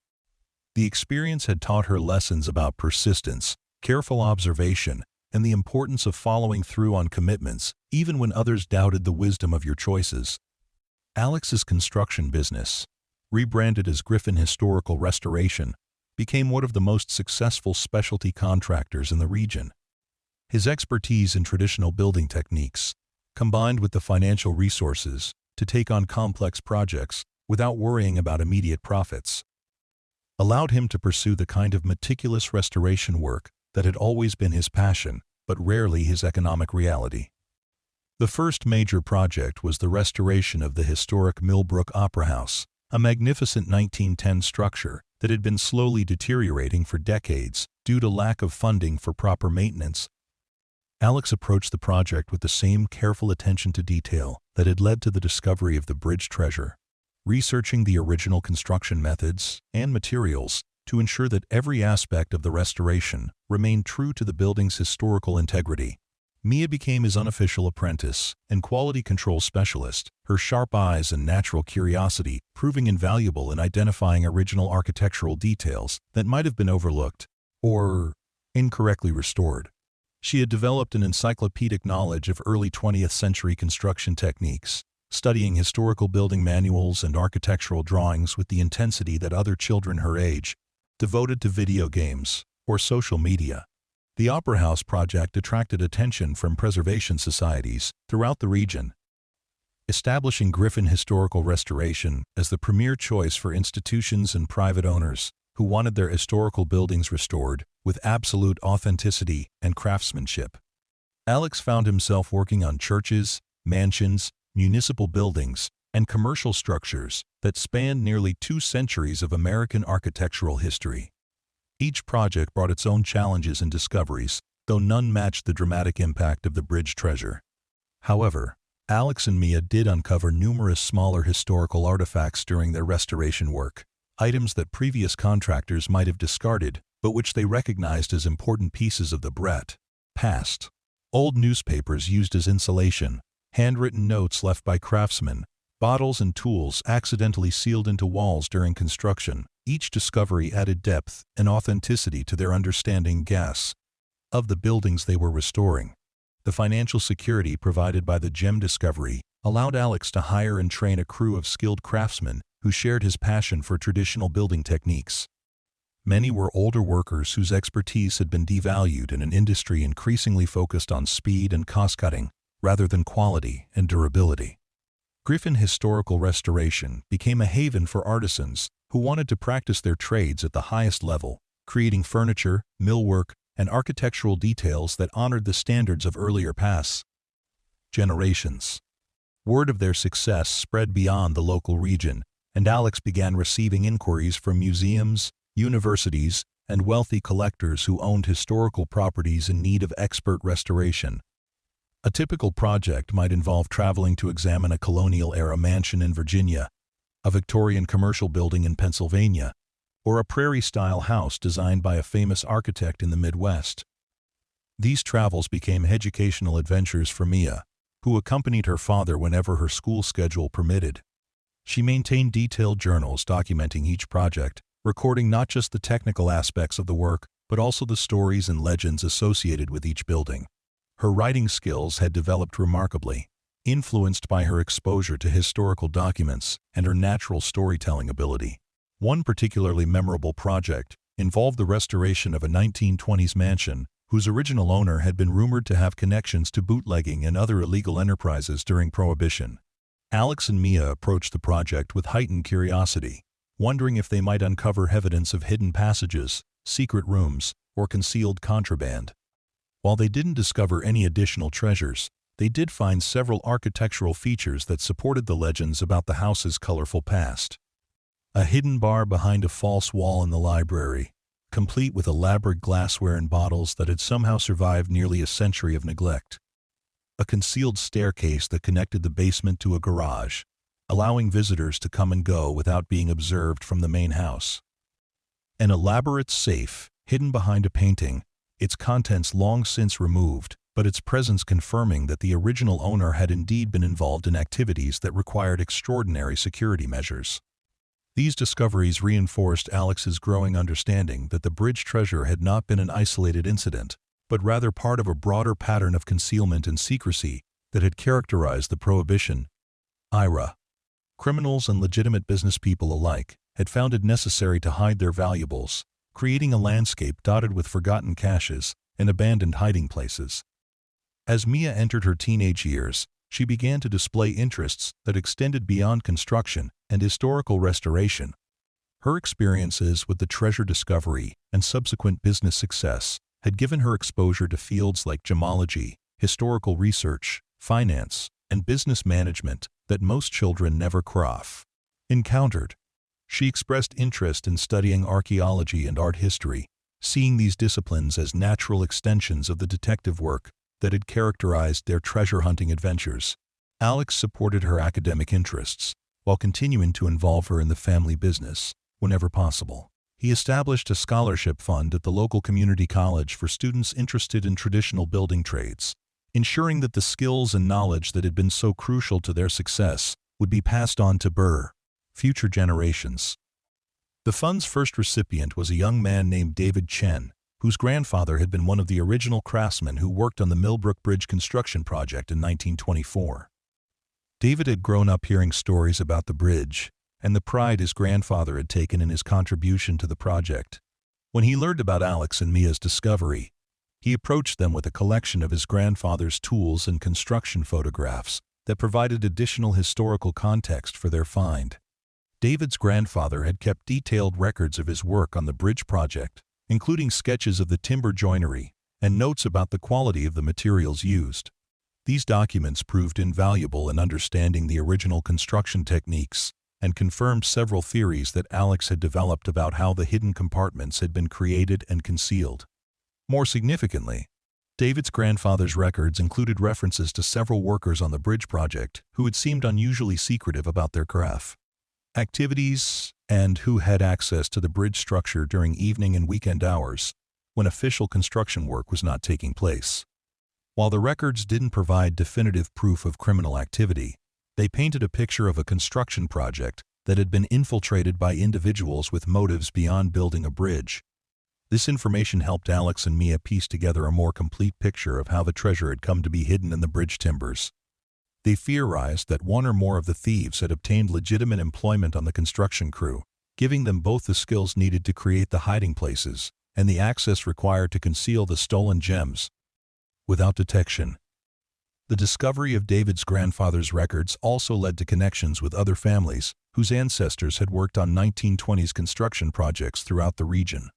The experience had taught her lessons about persistence, careful observation, and the importance of following through on commitments, even when others doubted the wisdom of your choices. Alex's construction business, rebranded as Griffin Historical Restoration, became one of the most successful specialty contractors in the region. His expertise in traditional building techniques, combined with the financial resources to take on complex projects without worrying about immediate profits, allowed him to pursue the kind of meticulous restoration work that had always been his passion, but rarely his economic reality. The first major project was the restoration of the historic Millbrook Opera House, a magnificent 1910 structure that had been slowly deteriorating for decades due to lack of funding for proper maintenance. Alex approached the project with the same careful attention to detail that had led to the discovery of the bridge treasure, researching the original construction methods and materials to ensure that every aspect of the restoration remained true to the building's historical integrity. Mia became his unofficial apprentice and quality control specialist, her sharp eyes and natural curiosity proving invaluable in identifying original architectural details that might have been overlooked or incorrectly restored. She had developed an encyclopedic knowledge of early 20th century construction techniques, studying historical building manuals and architectural drawings with the intensity that other children her age devoted to video games or social media. The Opera House project attracted attention from preservation societies throughout the region, establishing Griffin Historical Restoration as the premier choice for institutions and private owners who wanted their historical buildings restored with absolute authenticity and craftsmanship. Alex found himself working on churches, mansions, municipal buildings, and commercial structures that spanned nearly 2 centuries of American architectural history. Each project brought its own challenges and discoveries, though none matched the dramatic impact of the bridge treasure. However, Alex and Mia did uncover numerous smaller historical artifacts during their restoration work, items that previous contractors might have discarded, but which they recognized as important pieces of the past. Old newspapers used as insulation, handwritten notes left by craftsmen, bottles and tools accidentally sealed into walls during construction. Each discovery added depth and authenticity to their understanding of the buildings they were restoring. The financial security provided by the gem discovery allowed Alex to hire and train a crew of skilled craftsmen who shared his passion for traditional building techniques. Many were older workers whose expertise had been devalued in an industry increasingly focused on speed and cost-cutting, rather than quality and durability. Griffin Historical Restoration became a haven for artisans who wanted to practice their trades at the highest level, creating furniture, millwork, and architectural details that honored the standards of earlier generations. Word of their success spread beyond the local region, and Alex began receiving inquiries from museums, universities, and wealthy collectors who owned historical properties in need of expert restoration. A typical project might involve traveling to examine a colonial-era mansion in Virginia, a Victorian commercial building in Pennsylvania, or a prairie-style house designed by a famous architect in the Midwest. These travels became educational adventures for Mia, who accompanied her father whenever her school schedule permitted. She maintained detailed journals documenting each project, recording not just the technical aspects of the work, but also the stories and legends associated with each building. Her writing skills had developed remarkably, influenced by her exposure to historical documents and her natural storytelling ability. One particularly memorable project involved the restoration of a 1920s mansion whose original owner had been rumored to have connections to bootlegging and other illegal enterprises during Prohibition. Alex and Mia approached the project with heightened curiosity, wondering if they might uncover evidence of hidden passages, secret rooms, or concealed contraband. While they didn't discover any additional treasures, they did find several architectural features that supported the legends about the house's colorful past. A hidden bar behind a false wall in the library, complete with elaborate glassware and bottles that had somehow survived nearly a century of neglect. A concealed staircase that connected the basement to a garage, allowing visitors to come and go without being observed from the main house. An elaborate safe, hidden behind a painting, its contents long since removed, but its presence confirming that the original owner had indeed been involved in activities that required extraordinary security measures. These discoveries reinforced Alex's growing understanding that the bridge treasure had not been an isolated incident, but rather part of a broader pattern of concealment and secrecy that had characterized the Prohibition era. Criminals and legitimate business people alike had found it necessary to hide their valuables, creating a landscape dotted with forgotten caches and abandoned hiding places. As Mia entered her teenage years, she began to display interests that extended beyond construction and historical restoration. Her experiences with the treasure discovery and subsequent business success had given her exposure to fields like gemology, historical research, finance, and business management that most children never encountered. She expressed interest in studying archaeology and art history, seeing these disciplines as natural extensions of the detective work that had characterized their treasure-hunting adventures. Alex supported her academic interests, while continuing to involve her in the family business, whenever possible. He established a scholarship fund at the local community college for students interested in traditional building trades, ensuring that the skills and knowledge that had been so crucial to their success would be passed on to future generations. The fund's first recipient was a young man named David Chen, whose grandfather had been one of the original craftsmen who worked on the Millbrook Bridge construction project in 1924. David had grown up hearing stories about the bridge and the pride his grandfather had taken in his contribution to the project. When he learned about Alex and Mia's discovery, he approached them with a collection of his grandfather's tools and construction photographs that provided additional historical context for their find. David's grandfather had kept detailed records of his work on the bridge project, including sketches of the timber joinery and notes about the quality of the materials used. These documents proved invaluable in understanding the original construction techniques and confirmed several theories that Alex had developed about how the hidden compartments had been created and concealed. More significantly, David's grandfather's records included references to several workers on the bridge project who had seemed unusually secretive about their craft activities and who had access to the bridge structure during evening and weekend hours when official construction work was not taking place. While the records didn't provide definitive proof of criminal activity, they painted a picture of a construction project that had been infiltrated by individuals with motives beyond building a bridge. This information helped Alex and Mia piece together a more complete picture of how the treasure had come to be hidden in the bridge timbers. They theorized that one or more of the thieves had obtained legitimate employment on the construction crew, giving them both the skills needed to create the hiding places and the access required to conceal the stolen gems without detection. The discovery of David's grandfather's records also led to connections with other families whose ancestors had worked on 1920s construction projects throughout the region.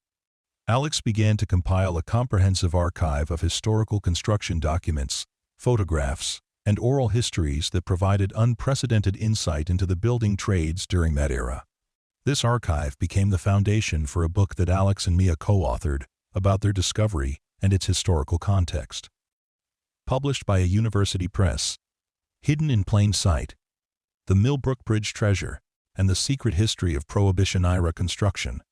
Alex began to compile a comprehensive archive of historical construction documents, photographs, and oral histories that provided unprecedented insight into the building trades during that era. This archive became the foundation for a book that Alex and Mia co-authored about their discovery and its historical context. Published by a university press, Hidden in Plain Sight, The Millbrook Bridge Treasure and the Secret History of Prohibition-Era Construction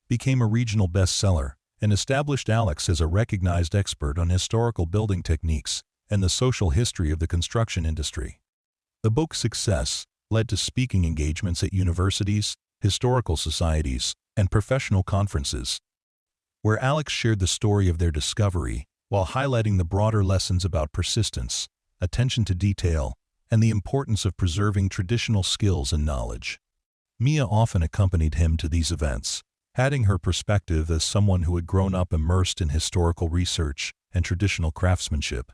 became a regional bestseller and established Alex as a recognized expert on historical building techniques and the social history of the construction industry. The book's success led to speaking engagements at universities, historical societies, and professional conferences, where Alex shared the story of their discovery while highlighting the broader lessons about persistence, attention to detail, and the importance of preserving traditional skills and knowledge. Mia often accompanied him to these events, adding her perspective as someone who had grown up immersed in historical research and traditional craftsmanship.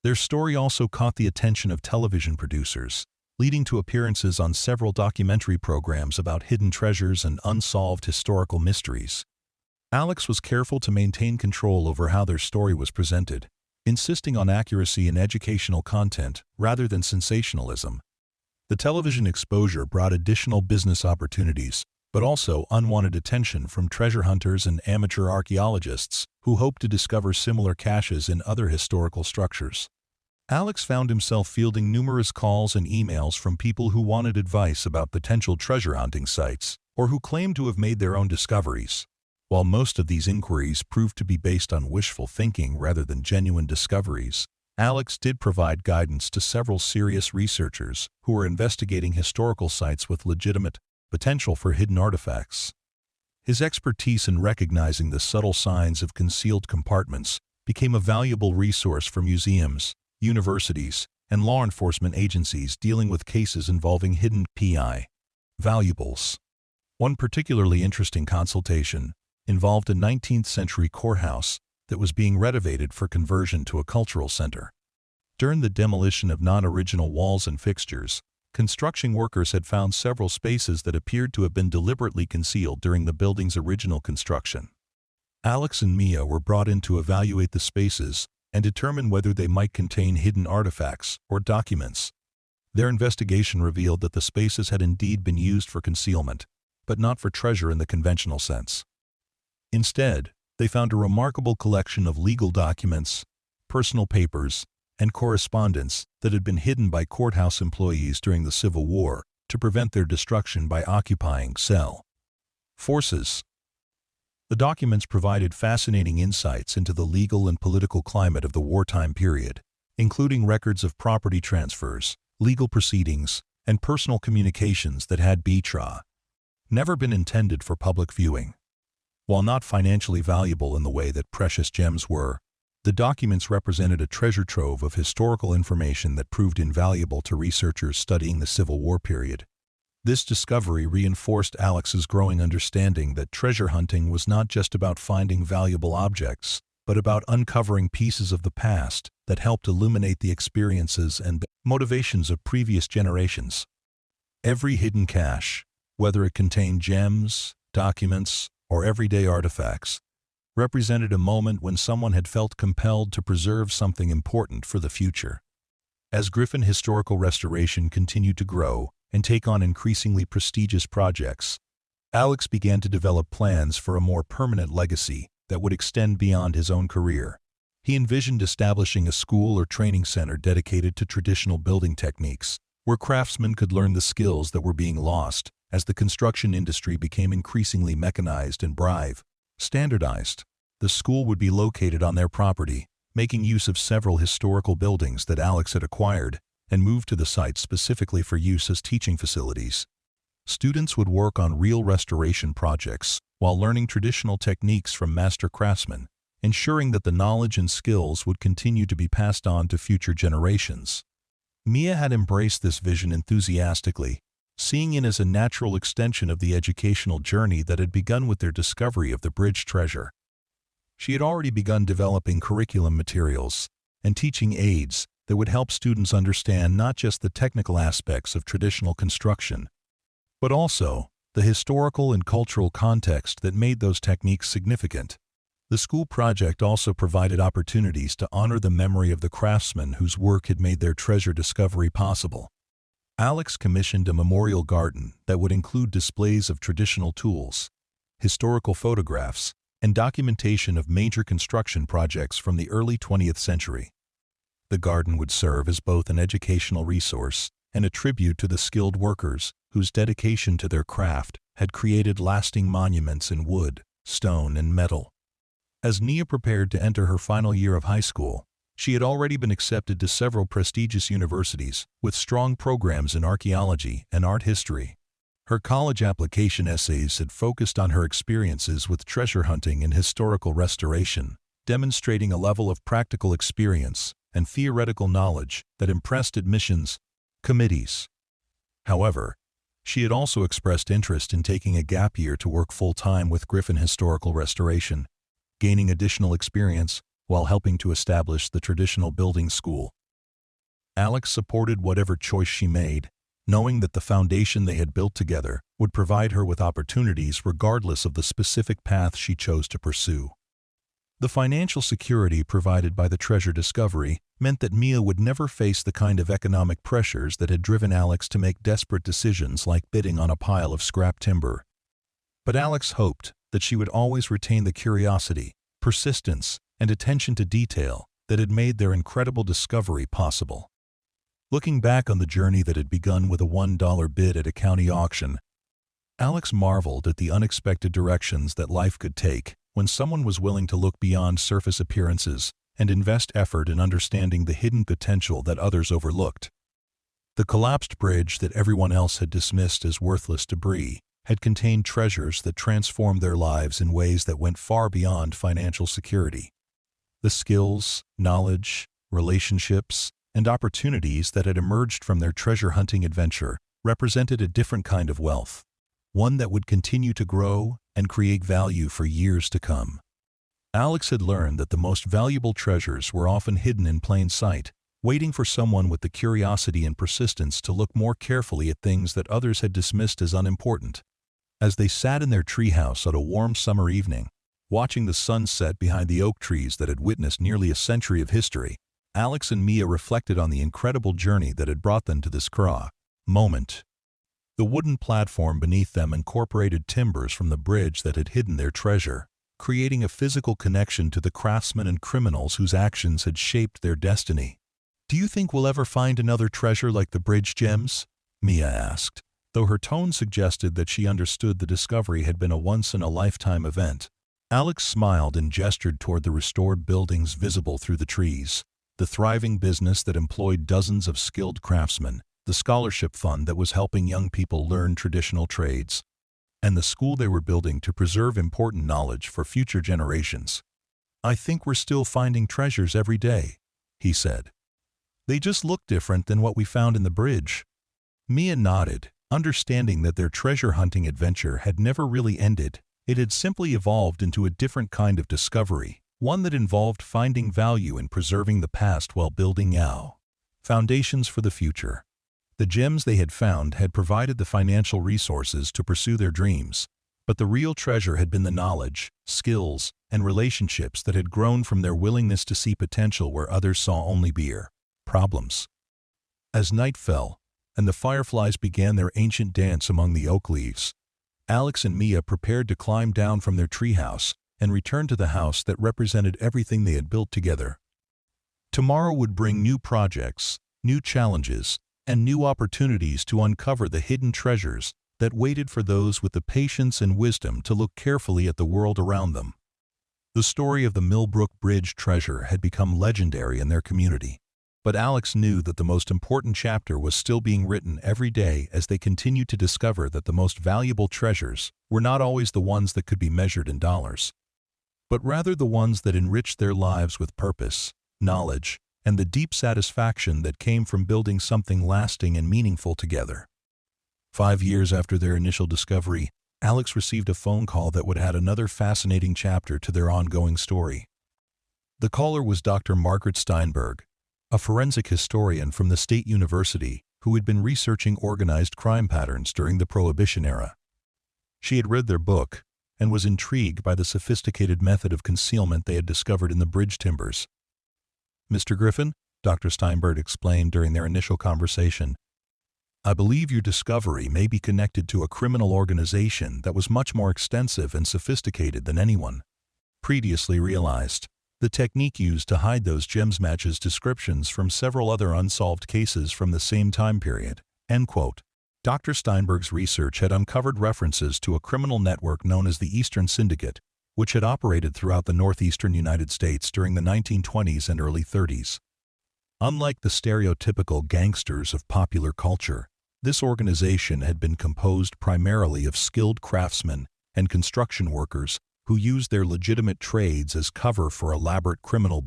Their story also caught the attention of television producers, leading to appearances on several documentary programs about hidden treasures and unsolved historical mysteries. Alex was careful to maintain control over how their story was presented, insisting on accuracy and educational content rather than sensationalism. The television exposure brought additional business opportunities, but also unwanted attention from treasure hunters and amateur archaeologists who hoped to discover similar caches in other historical structures. Alex found himself fielding numerous calls and emails from people who wanted advice about potential treasure hunting sites or who claimed to have made their own discoveries. While most of these inquiries proved to be based on wishful thinking rather than genuine discoveries, Alex did provide guidance to several serious researchers who were investigating historical sites with legitimate potential for hidden artifacts. His expertise in recognizing the subtle signs of concealed compartments became a valuable resource for museums, universities, and law enforcement agencies dealing with cases involving hidden PI valuables. One particularly interesting consultation involved a 19th-century courthouse that was being renovated for conversion to a cultural center. During the demolition of non-original walls and fixtures, construction workers had found several spaces that appeared to have been deliberately concealed during the building's original construction. Alex and Mia were brought in to evaluate the spaces and determine whether they might contain hidden artifacts or documents. Their investigation revealed that the spaces had indeed been used for concealment, but not for treasure in the conventional sense. Instead, they found a remarkable collection of legal documents, personal papers, and correspondence that had been hidden by courthouse employees during the Civil War to prevent their destruction by occupying cell forces. The documents provided fascinating insights into the legal and political climate of the wartime period, including records of property transfers, legal proceedings, and personal communications that had never been intended for public viewing. While not financially valuable in the way that precious gems were, the documents represented a treasure trove of historical information that proved invaluable to researchers studying the Civil War period. This discovery reinforced Alex's growing understanding that treasure hunting was not just about finding valuable objects, but about uncovering pieces of the past that helped illuminate the experiences and motivations of previous generations. Every hidden cache, whether it contained gems, documents, or everyday artifacts, represented a moment when someone had felt compelled to preserve something important for the future. As Griffin historical restoration continued to grow and take on increasingly prestigious projects, Alex began to develop plans for a more permanent legacy that would extend beyond his own career. He envisioned establishing a school or training center dedicated to traditional building techniques, where craftsmen could learn the skills that were being lost as the construction industry became increasingly mechanized and standardized. The school would be located on their property, making use of several historical buildings that Alex had acquired and moved to the site specifically for use as teaching facilities. Students would work on real restoration projects while learning traditional techniques from master craftsmen, ensuring that the knowledge and skills would continue to be passed on to future generations. Mia had embraced this vision enthusiastically, seeing it as a natural extension of the educational journey that had begun with their discovery of the bridge treasure. She had already begun developing curriculum materials and teaching aids that would help students understand not just the technical aspects of traditional construction, but also the historical and cultural context that made those techniques significant. The school project also provided opportunities to honor the memory of the craftsmen whose work had made their treasure discovery possible. Alex commissioned a memorial garden that would include displays of traditional tools, historical photographs, and documentation of major construction projects from the early 20th century. The garden would serve as both an educational resource and a tribute to the skilled workers whose dedication to their craft had created lasting monuments in wood, stone, and metal. As Nia prepared to enter her final year of high school, she had already been accepted to several prestigious universities with strong programs in archaeology and art history. Her college application essays had focused on her experiences with treasure hunting and historical restoration, demonstrating a level of practical experience and theoretical knowledge that impressed admissions committees. However, she had also expressed interest in taking a gap year to work full-time with Griffin Historical Restoration, gaining additional experience while helping to establish the traditional building school. Alex supported whatever choice she made, knowing that the foundation they had built together would provide her with opportunities regardless of the specific path she chose to pursue. The financial security provided by the treasure discovery meant that Mia would never face the kind of economic pressures that had driven Alex to make desperate decisions like bidding on a pile of scrap timber. But Alex hoped that she would always retain the curiosity, persistence, and attention to detail that had made their incredible discovery possible. Looking back on the journey that had begun with a $1 bid at a county auction, Alex marveled at the unexpected directions that life could take when someone was willing to look beyond surface appearances and invest effort in understanding the hidden potential that others overlooked. The collapsed bridge that everyone else had dismissed as worthless debris had contained treasures that transformed their lives in ways that went far beyond financial security. The skills, knowledge, relationships, and opportunities that had emerged from their treasure hunting adventure represented a different kind of wealth, one that would continue to grow and create value for years to come. Alex had learned that the most valuable treasures were often hidden in plain sight, waiting for someone with the curiosity and persistence to look more carefully at things that others had dismissed as unimportant. As they sat in their treehouse on a warm summer evening, watching the sun set behind the oak trees that had witnessed nearly a century of history, Alex and Mia reflected on the incredible journey that had brought them to this moment. The wooden platform beneath them incorporated timbers from the bridge that had hidden their treasure, creating a physical connection to the craftsmen and criminals whose actions had shaped their destiny. "Do you think we'll ever find another treasure like the bridge gems?" Mia asked, though her tone suggested that she understood the discovery had been a once-in-a-lifetime event. Alex smiled and gestured toward the restored buildings visible through the trees, the thriving business that employed dozens of skilled craftsmen, the scholarship fund that was helping young people learn traditional trades, and the school they were building to preserve important knowledge for future generations. "I think we're still finding treasures every day," he said. "They just look different than what we found in the bridge." Mia nodded, understanding that their treasure hunting adventure had never really ended. It had simply evolved into a different kind of discovery, one that involved finding value in preserving the past while building foundations for the future. The gems they had found had provided the financial resources to pursue their dreams, but the real treasure had been the knowledge, skills, and relationships that had grown from their willingness to see potential where others saw only problems. As night fell, and the fireflies began their ancient dance among the oak leaves, Alex and Mia prepared to climb down from their treehouse and return to the house that represented everything they had built together. Tomorrow would bring new projects, new challenges, and new opportunities to uncover the hidden treasures that waited for those with the patience and wisdom to look carefully at the world around them. The story of the Millbrook Bridge treasure had become legendary in their community, but Alex knew that the most important chapter was still being written every day as they continued to discover that the most valuable treasures were not always the ones that could be measured in dollars, but rather the ones that enriched their lives with purpose, knowledge, and the deep satisfaction that came from building something lasting and meaningful together. 5 years after their initial discovery, Alex received a phone call that would add another fascinating chapter to their ongoing story. The caller was Dr. Margaret Steinberg, a forensic historian from the State University who had been researching organized crime patterns during the Prohibition era. She had read their book and was intrigued by the sophisticated method of concealment they had discovered in the bridge timbers. "Mr. Griffin," Dr. Steinberg explained during their initial conversation, "I believe your discovery may be connected to a criminal organization that was much more extensive and sophisticated than anyone previously realized. The technique used to hide those gems matches descriptions from several other unsolved cases from the same time period." End quote. Dr. Steinberg's research had uncovered references to a criminal network known as the Eastern Syndicate, which had operated throughout the northeastern United States during the 1920s and early 30s. Unlike the stereotypical gangsters of popular culture, this organization had been composed primarily of skilled craftsmen and construction workers who used their legitimate trades as cover for elaborate criminal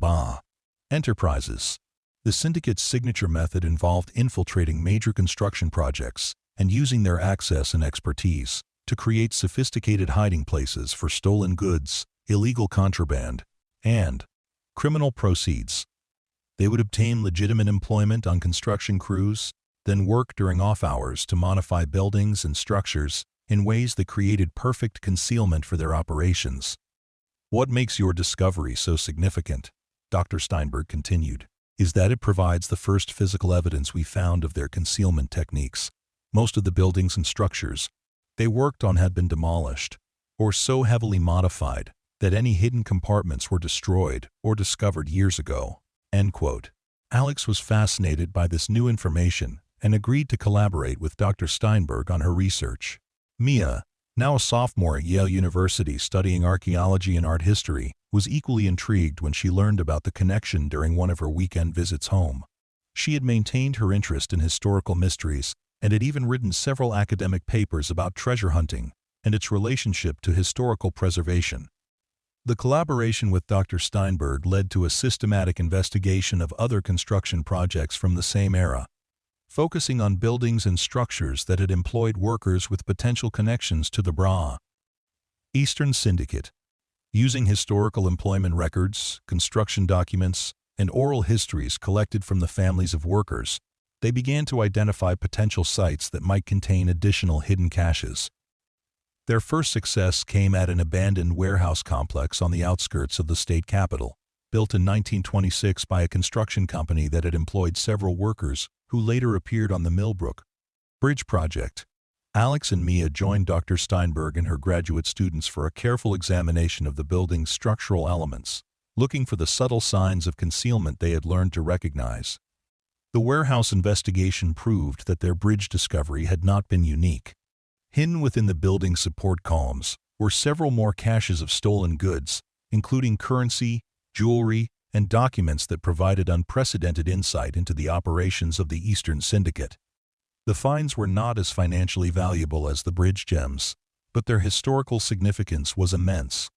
enterprises. The syndicate's signature method involved infiltrating major construction projects and using their access and expertise to create sophisticated hiding places for stolen goods, illegal contraband, and criminal proceeds. They would obtain legitimate employment on construction crews, then work during off hours to modify buildings and structures in ways that created perfect concealment for their operations. "What makes your discovery so significant," Dr. Steinberg continued, "is that it provides the first physical evidence we found of their concealment techniques. Most of the buildings and structures they worked on had been demolished, or so heavily modified that any hidden compartments were destroyed or discovered years ago." End quote. Alex was fascinated by this new information and agreed to collaborate with Dr. Steinberg on her research. Mia, now a sophomore at Yale University studying archaeology and art history, was equally intrigued when she learned about the connection during one of her weekend visits home. She had maintained her interest in historical mysteries and had even written several academic papers about treasure hunting and its relationship to historical preservation. The collaboration with Dr. Steinberg led to a systematic investigation of other construction projects from the same era, focusing on buildings and structures that had employed workers with potential connections to the Eastern Syndicate. Using historical employment records, construction documents, and oral histories collected from the families of workers, they began to identify potential sites that might contain additional hidden caches. Their first success came at an abandoned warehouse complex on the outskirts of the state capital, built in 1926 by a construction company that had employed several workers who later appeared on the Millbrook Bridge project. Alex and Mia joined Dr. Steinberg and her graduate students for a careful examination of the building's structural elements, looking for the subtle signs of concealment they had learned to recognize. The warehouse investigation proved that their bridge discovery had not been unique. Hidden within the building's support columns were several more caches of stolen goods, including currency, jewelry, and documents that provided unprecedented insight into the operations of the Eastern Syndicate. The finds were not as financially valuable as the bridge gems, but their historical significance was immense.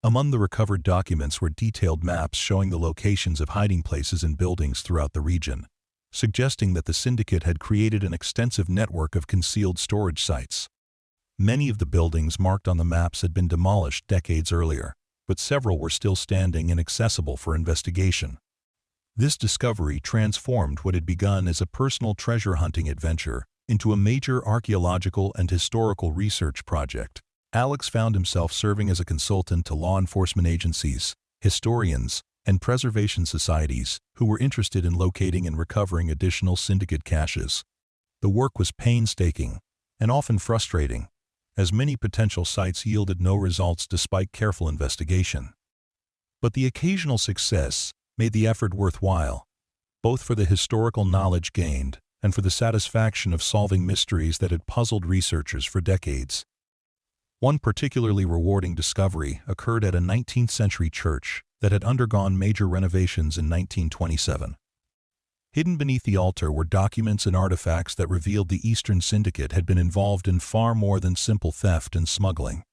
Among the recovered documents were detailed maps showing the locations of hiding places and buildings throughout the region, suggesting that the syndicate had created an extensive network of concealed storage sites. Many of the buildings marked on the maps had been demolished decades earlier, but several were still standing and accessible for investigation. This discovery transformed what had begun as a personal treasure hunting adventure into a major archaeological and historical research project. Alex found himself serving as a consultant to law enforcement agencies, historians, and preservation societies who were interested in locating and recovering additional syndicate caches. The work was painstaking and often frustrating, as many potential sites yielded no results despite careful investigation. But the occasional success made the effort worthwhile, both for the historical knowledge gained and for the satisfaction of solving mysteries that had puzzled researchers for decades. One particularly rewarding discovery occurred at a 19th-century church that had undergone major renovations in 1927. Hidden beneath the altar were documents and artifacts that revealed the Eastern Syndicate had been involved in far more than simple theft and smuggling.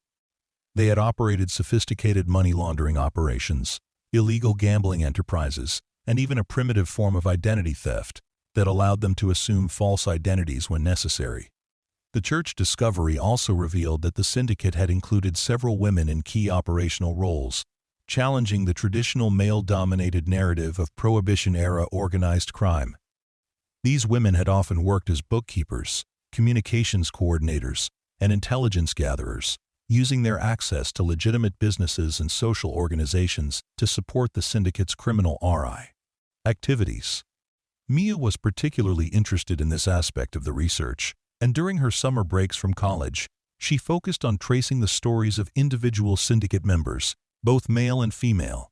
They had operated sophisticated money laundering operations, illegal gambling enterprises, and even a primitive form of identity theft that allowed them to assume false identities when necessary. The church discovery also revealed that the syndicate had included several women in key operational roles, challenging the traditional male-dominated narrative of Prohibition-era organized crime. These women had often worked as bookkeepers, communications coordinators, and intelligence gatherers, using their access to legitimate businesses and social organizations to support the syndicate's criminal activities. Mia was particularly interested in this aspect of the research, and during her summer breaks from college, she focused on tracing the stories of individual syndicate members, both male and female.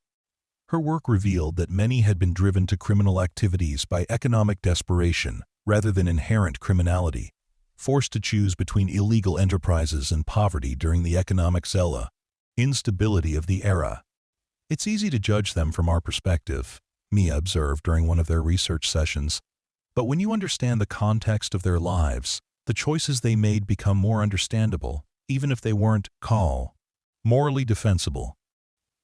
Her work revealed that many had been driven to criminal activities by economic desperation rather than inherent criminality, forced to choose between illegal enterprises and poverty during the economic instability of the era. It's easy to judge them from our perspective, Mia observed during one of their research sessions, but when you understand the context of their lives, the choices they made become more understandable, even if they weren't morally defensible.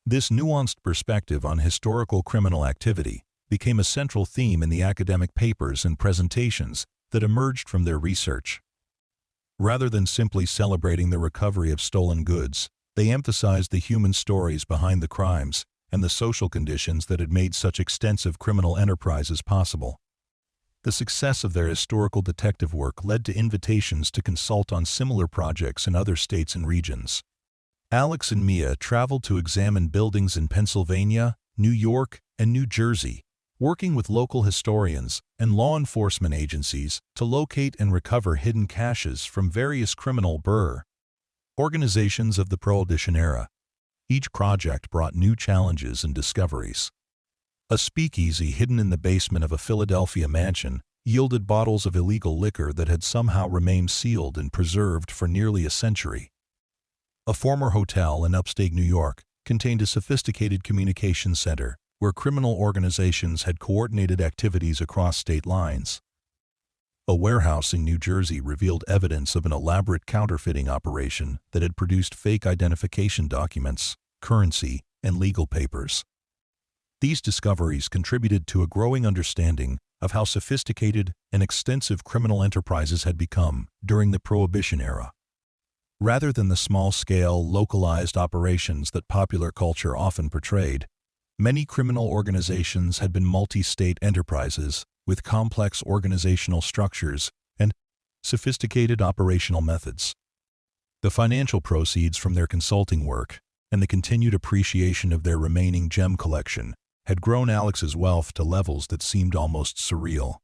This nuanced perspective on historical criminal activity became a central theme in the academic papers and presentations that emerged from their research. Rather than simply celebrating the recovery of stolen goods, they emphasized the human stories behind the crimes and the social conditions that had made such extensive criminal enterprises possible. The success of their historical detective work led to invitations to consult on similar projects in other states and regions. Alex and Mia traveled to examine buildings in Pennsylvania, New York, and New Jersey, working with local historians and law enforcement agencies to locate and recover hidden caches from various criminal organizations of the Prohibition era. Each project brought new challenges and discoveries. A speakeasy hidden in the basement of a Philadelphia mansion yielded bottles of illegal liquor that had somehow remained sealed and preserved for nearly a century. A former hotel in upstate New York contained a sophisticated communications center where criminal organizations had coordinated activities across state lines. A warehouse in New Jersey revealed evidence of an elaborate counterfeiting operation that had produced fake identification documents, currency, and legal papers. These discoveries contributed to a growing understanding of how sophisticated and extensive criminal enterprises had become during the Prohibition era. Rather than the small-scale, localized operations that popular culture often portrayed, many criminal organizations had been multi-state enterprises with complex organizational structures and sophisticated operational methods. The financial proceeds from their consulting work and the continued appreciation of their remaining gem collection had grown Alex's wealth to levels that seemed almost surreal.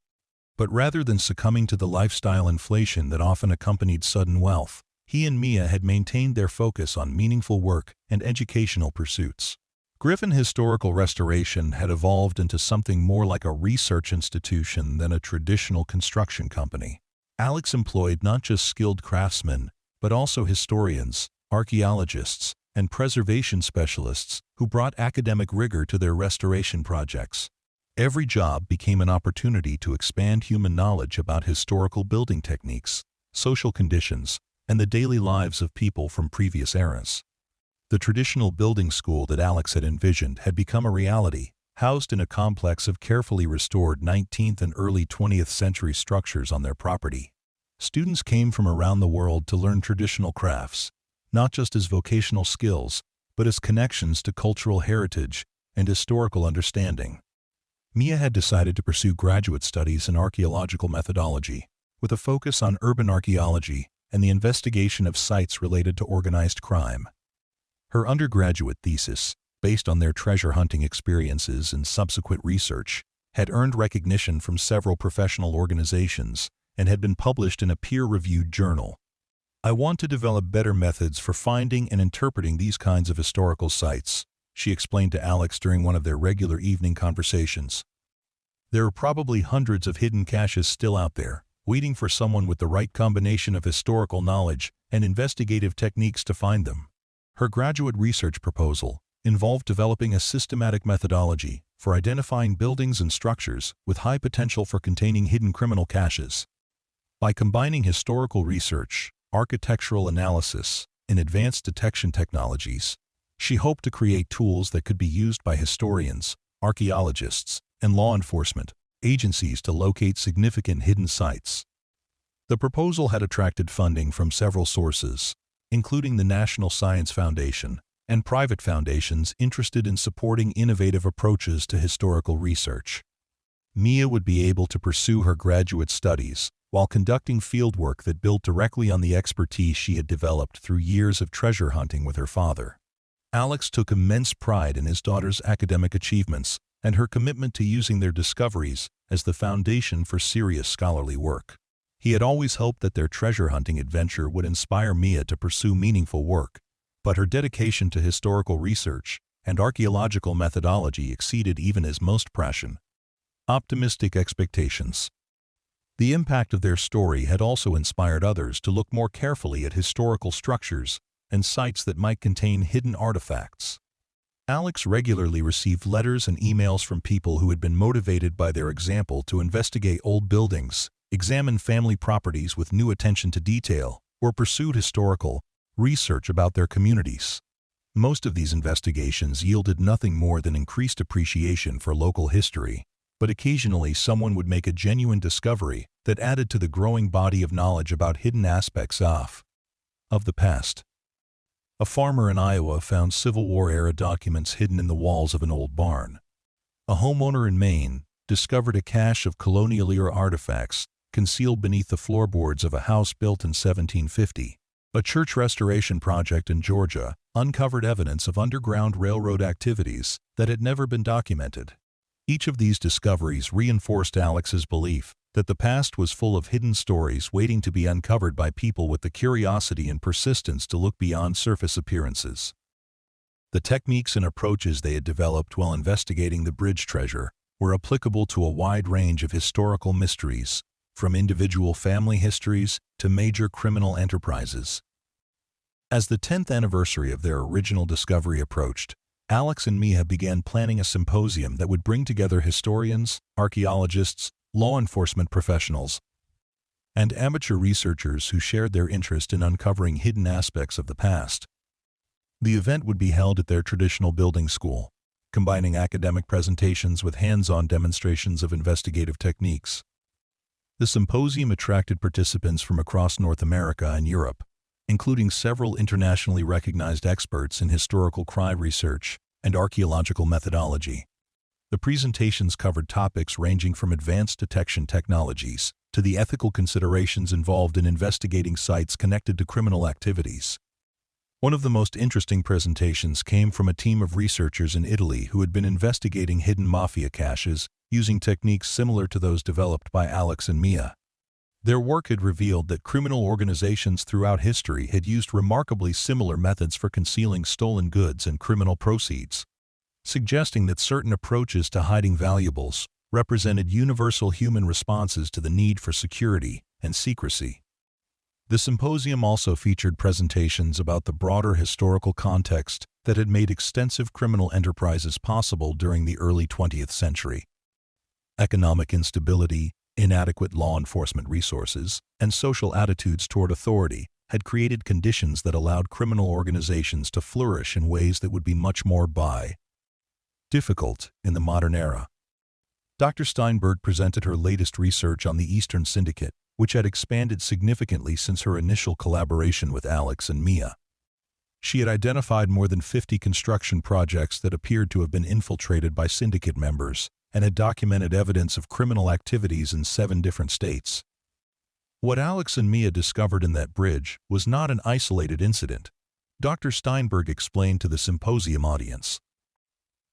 But rather than succumbing to the lifestyle inflation that often accompanied sudden wealth, he and Mia had maintained their focus on meaningful work and educational pursuits. Griffin Historical Restoration had evolved into something more like a research institution than a traditional construction company. Alex employed not just skilled craftsmen, but also historians, archaeologists, and preservation specialists who brought academic rigor to their restoration projects. Every job became an opportunity to expand human knowledge about historical building techniques, social conditions, and the daily lives of people from previous eras. The traditional building school that Alex had envisioned had become a reality, housed in a complex of carefully restored 19th and early 20th century structures on their property. Students came from around the world to learn traditional crafts, not just as vocational skills, but as connections to cultural heritage and historical understanding. Mia had decided to pursue graduate studies in archaeological methodology, with a focus on urban archaeology and the investigation of sites related to organized crime. Her undergraduate thesis, based on their treasure hunting experiences and subsequent research, had earned recognition from several professional organizations and had been published in a peer-reviewed journal. "I want to develop better methods for finding and interpreting these kinds of historical sites," she explained to Alex during one of their regular evening conversations. "There are probably hundreds of hidden caches still out there, waiting for someone with the right combination of historical knowledge and investigative techniques to find them." Her graduate research proposal involved developing a systematic methodology for identifying buildings and structures with high potential for containing hidden criminal caches. By combining historical research, architectural analysis, and advanced detection technologies, she hoped to create tools that could be used by historians, archaeologists, and law enforcement agencies to locate significant hidden sites. The proposal had attracted funding from several sources, including the National Science Foundation and private foundations interested in supporting innovative approaches to historical research. Mia would be able to pursue her graduate studies while conducting fieldwork that built directly on the expertise she had developed through years of treasure hunting with her father. Alex took immense pride in his daughter's academic achievements and her commitment to using their discoveries as the foundation for serious scholarly work. He had always hoped that their treasure hunting adventure would inspire Mia to pursue meaningful work, but her dedication to historical research and archaeological methodology exceeded even his most prescient, optimistic expectations. The impact of their story had also inspired others to look more carefully at historical structures and sites that might contain hidden artifacts. Alex regularly received letters and emails from people who had been motivated by their example to investigate old buildings, examine family properties with new attention to detail, or pursued historical research about their communities. Most of these investigations yielded nothing more than increased appreciation for local history, but occasionally someone would make a genuine discovery that added to the growing body of knowledge about hidden aspects of the past. A farmer in Iowa found Civil War-era documents hidden in the walls of an old barn. A homeowner in Maine discovered a cache of colonial-era artifacts concealed beneath the floorboards of a house built in 1750. A church restoration project in Georgia uncovered evidence of underground railroad activities that had never been documented. Each of these discoveries reinforced Alex's belief that the past was full of hidden stories waiting to be uncovered by people with the curiosity and persistence to look beyond surface appearances. The techniques and approaches they had developed while investigating the bridge treasure were applicable to a wide range of historical mysteries, from individual family histories to major criminal enterprises. As the 10th anniversary of their original discovery approached, Alex and Mia began planning a symposium that would bring together historians, archaeologists, law enforcement professionals, and amateur researchers who shared their interest in uncovering hidden aspects of the past. The event would be held at their traditional building school, combining academic presentations with hands-on demonstrations of investigative techniques. The symposium attracted participants from across North America and Europe, including several internationally recognized experts in historical crime research and archaeological methodology. The presentations covered topics ranging from advanced detection technologies to the ethical considerations involved in investigating sites connected to criminal activities. One of the most interesting presentations came from a team of researchers in Italy who had been investigating hidden mafia caches using techniques similar to those developed by Alex and Mia. Their work had revealed that criminal organizations throughout history had used remarkably similar methods for concealing stolen goods and criminal proceeds, suggesting that certain approaches to hiding valuables represented universal human responses to the need for security and secrecy. The symposium also featured presentations about the broader historical context that had made extensive criminal enterprises possible during the early 20th century. Economic instability, inadequate law enforcement resources, and social attitudes toward authority had created conditions that allowed criminal organizations to flourish in ways that would be much more difficult in the modern era. Dr. Steinberg presented her latest research on the Eastern Syndicate, which had expanded significantly since her initial collaboration with Alex and Mia. She had identified more than 50 construction projects that appeared to have been infiltrated by syndicate members and had documented evidence of criminal activities in 7 different states. What Alex and Mia discovered in that bridge was not an isolated incident, Dr. Steinberg explained to the symposium audience.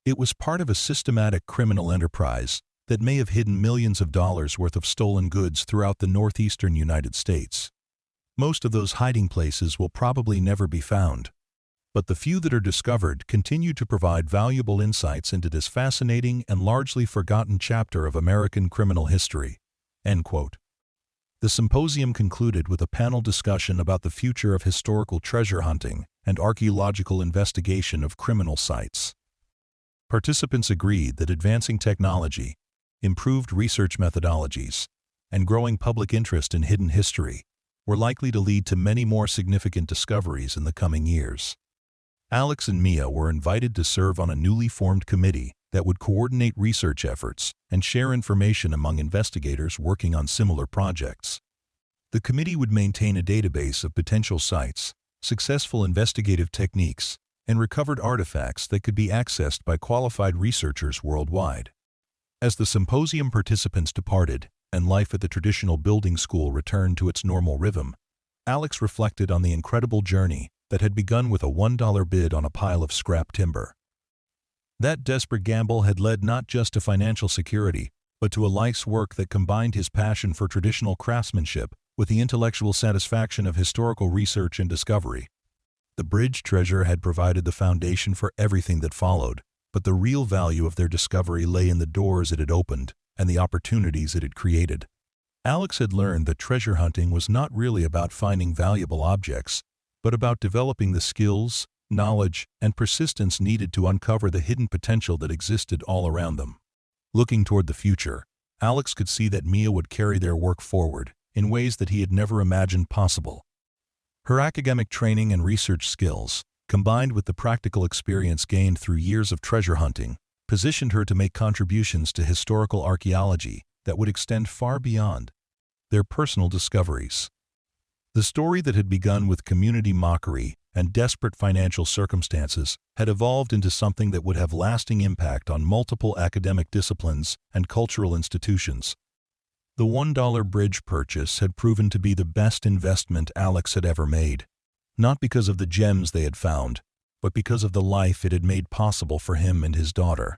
It was part of a systematic criminal enterprise that may have hidden millions of dollars worth of stolen goods throughout the northeastern United States. Most of those hiding places will probably never be found, but the few that are discovered continue to provide valuable insights into this fascinating and largely forgotten chapter of American criminal history." End quote. The symposium concluded with a panel discussion about the future of historical treasure hunting and archaeological investigation of criminal sites. Participants agreed that advancing technology, improved research methodologies, and growing public interest in hidden history were likely to lead to many more significant discoveries in the coming years. Alex and Mia were invited to serve on a newly formed committee that would coordinate research efforts and share information among investigators working on similar projects. The committee would maintain a database of potential sites, successful investigative techniques, and recovered artifacts that could be accessed by qualified researchers worldwide. As the symposium participants departed and life at the traditional building school returned to its normal rhythm, Alex reflected on the incredible journey that had begun with a $1 bid on a pile of scrap timber. That desperate gamble had led not just to financial security, but to a life's work that combined his passion for traditional craftsmanship with the intellectual satisfaction of historical research and discovery. The bridge treasure had provided the foundation for everything that followed, but the real value of their discovery lay in the doors it had opened and the opportunities it had created. Alex had learned that treasure hunting was not really about finding valuable objects, but about developing the skills, knowledge, and persistence needed to uncover the hidden potential that existed all around them. Looking toward the future, Alex could see that Mia would carry their work forward in ways that he had never imagined possible. Her academic training and research skills, combined with the practical experience gained through years of treasure hunting, positioned her to make contributions to historical archaeology that would extend far beyond their personal discoveries. The story that had begun with community mockery and desperate financial circumstances had evolved into something that would have lasting impact on multiple academic disciplines and cultural institutions. The $1 bridge purchase had proven to be the best investment Alex had ever made, not because of the gems they had found, but because of the life it had made possible for him and his daughter.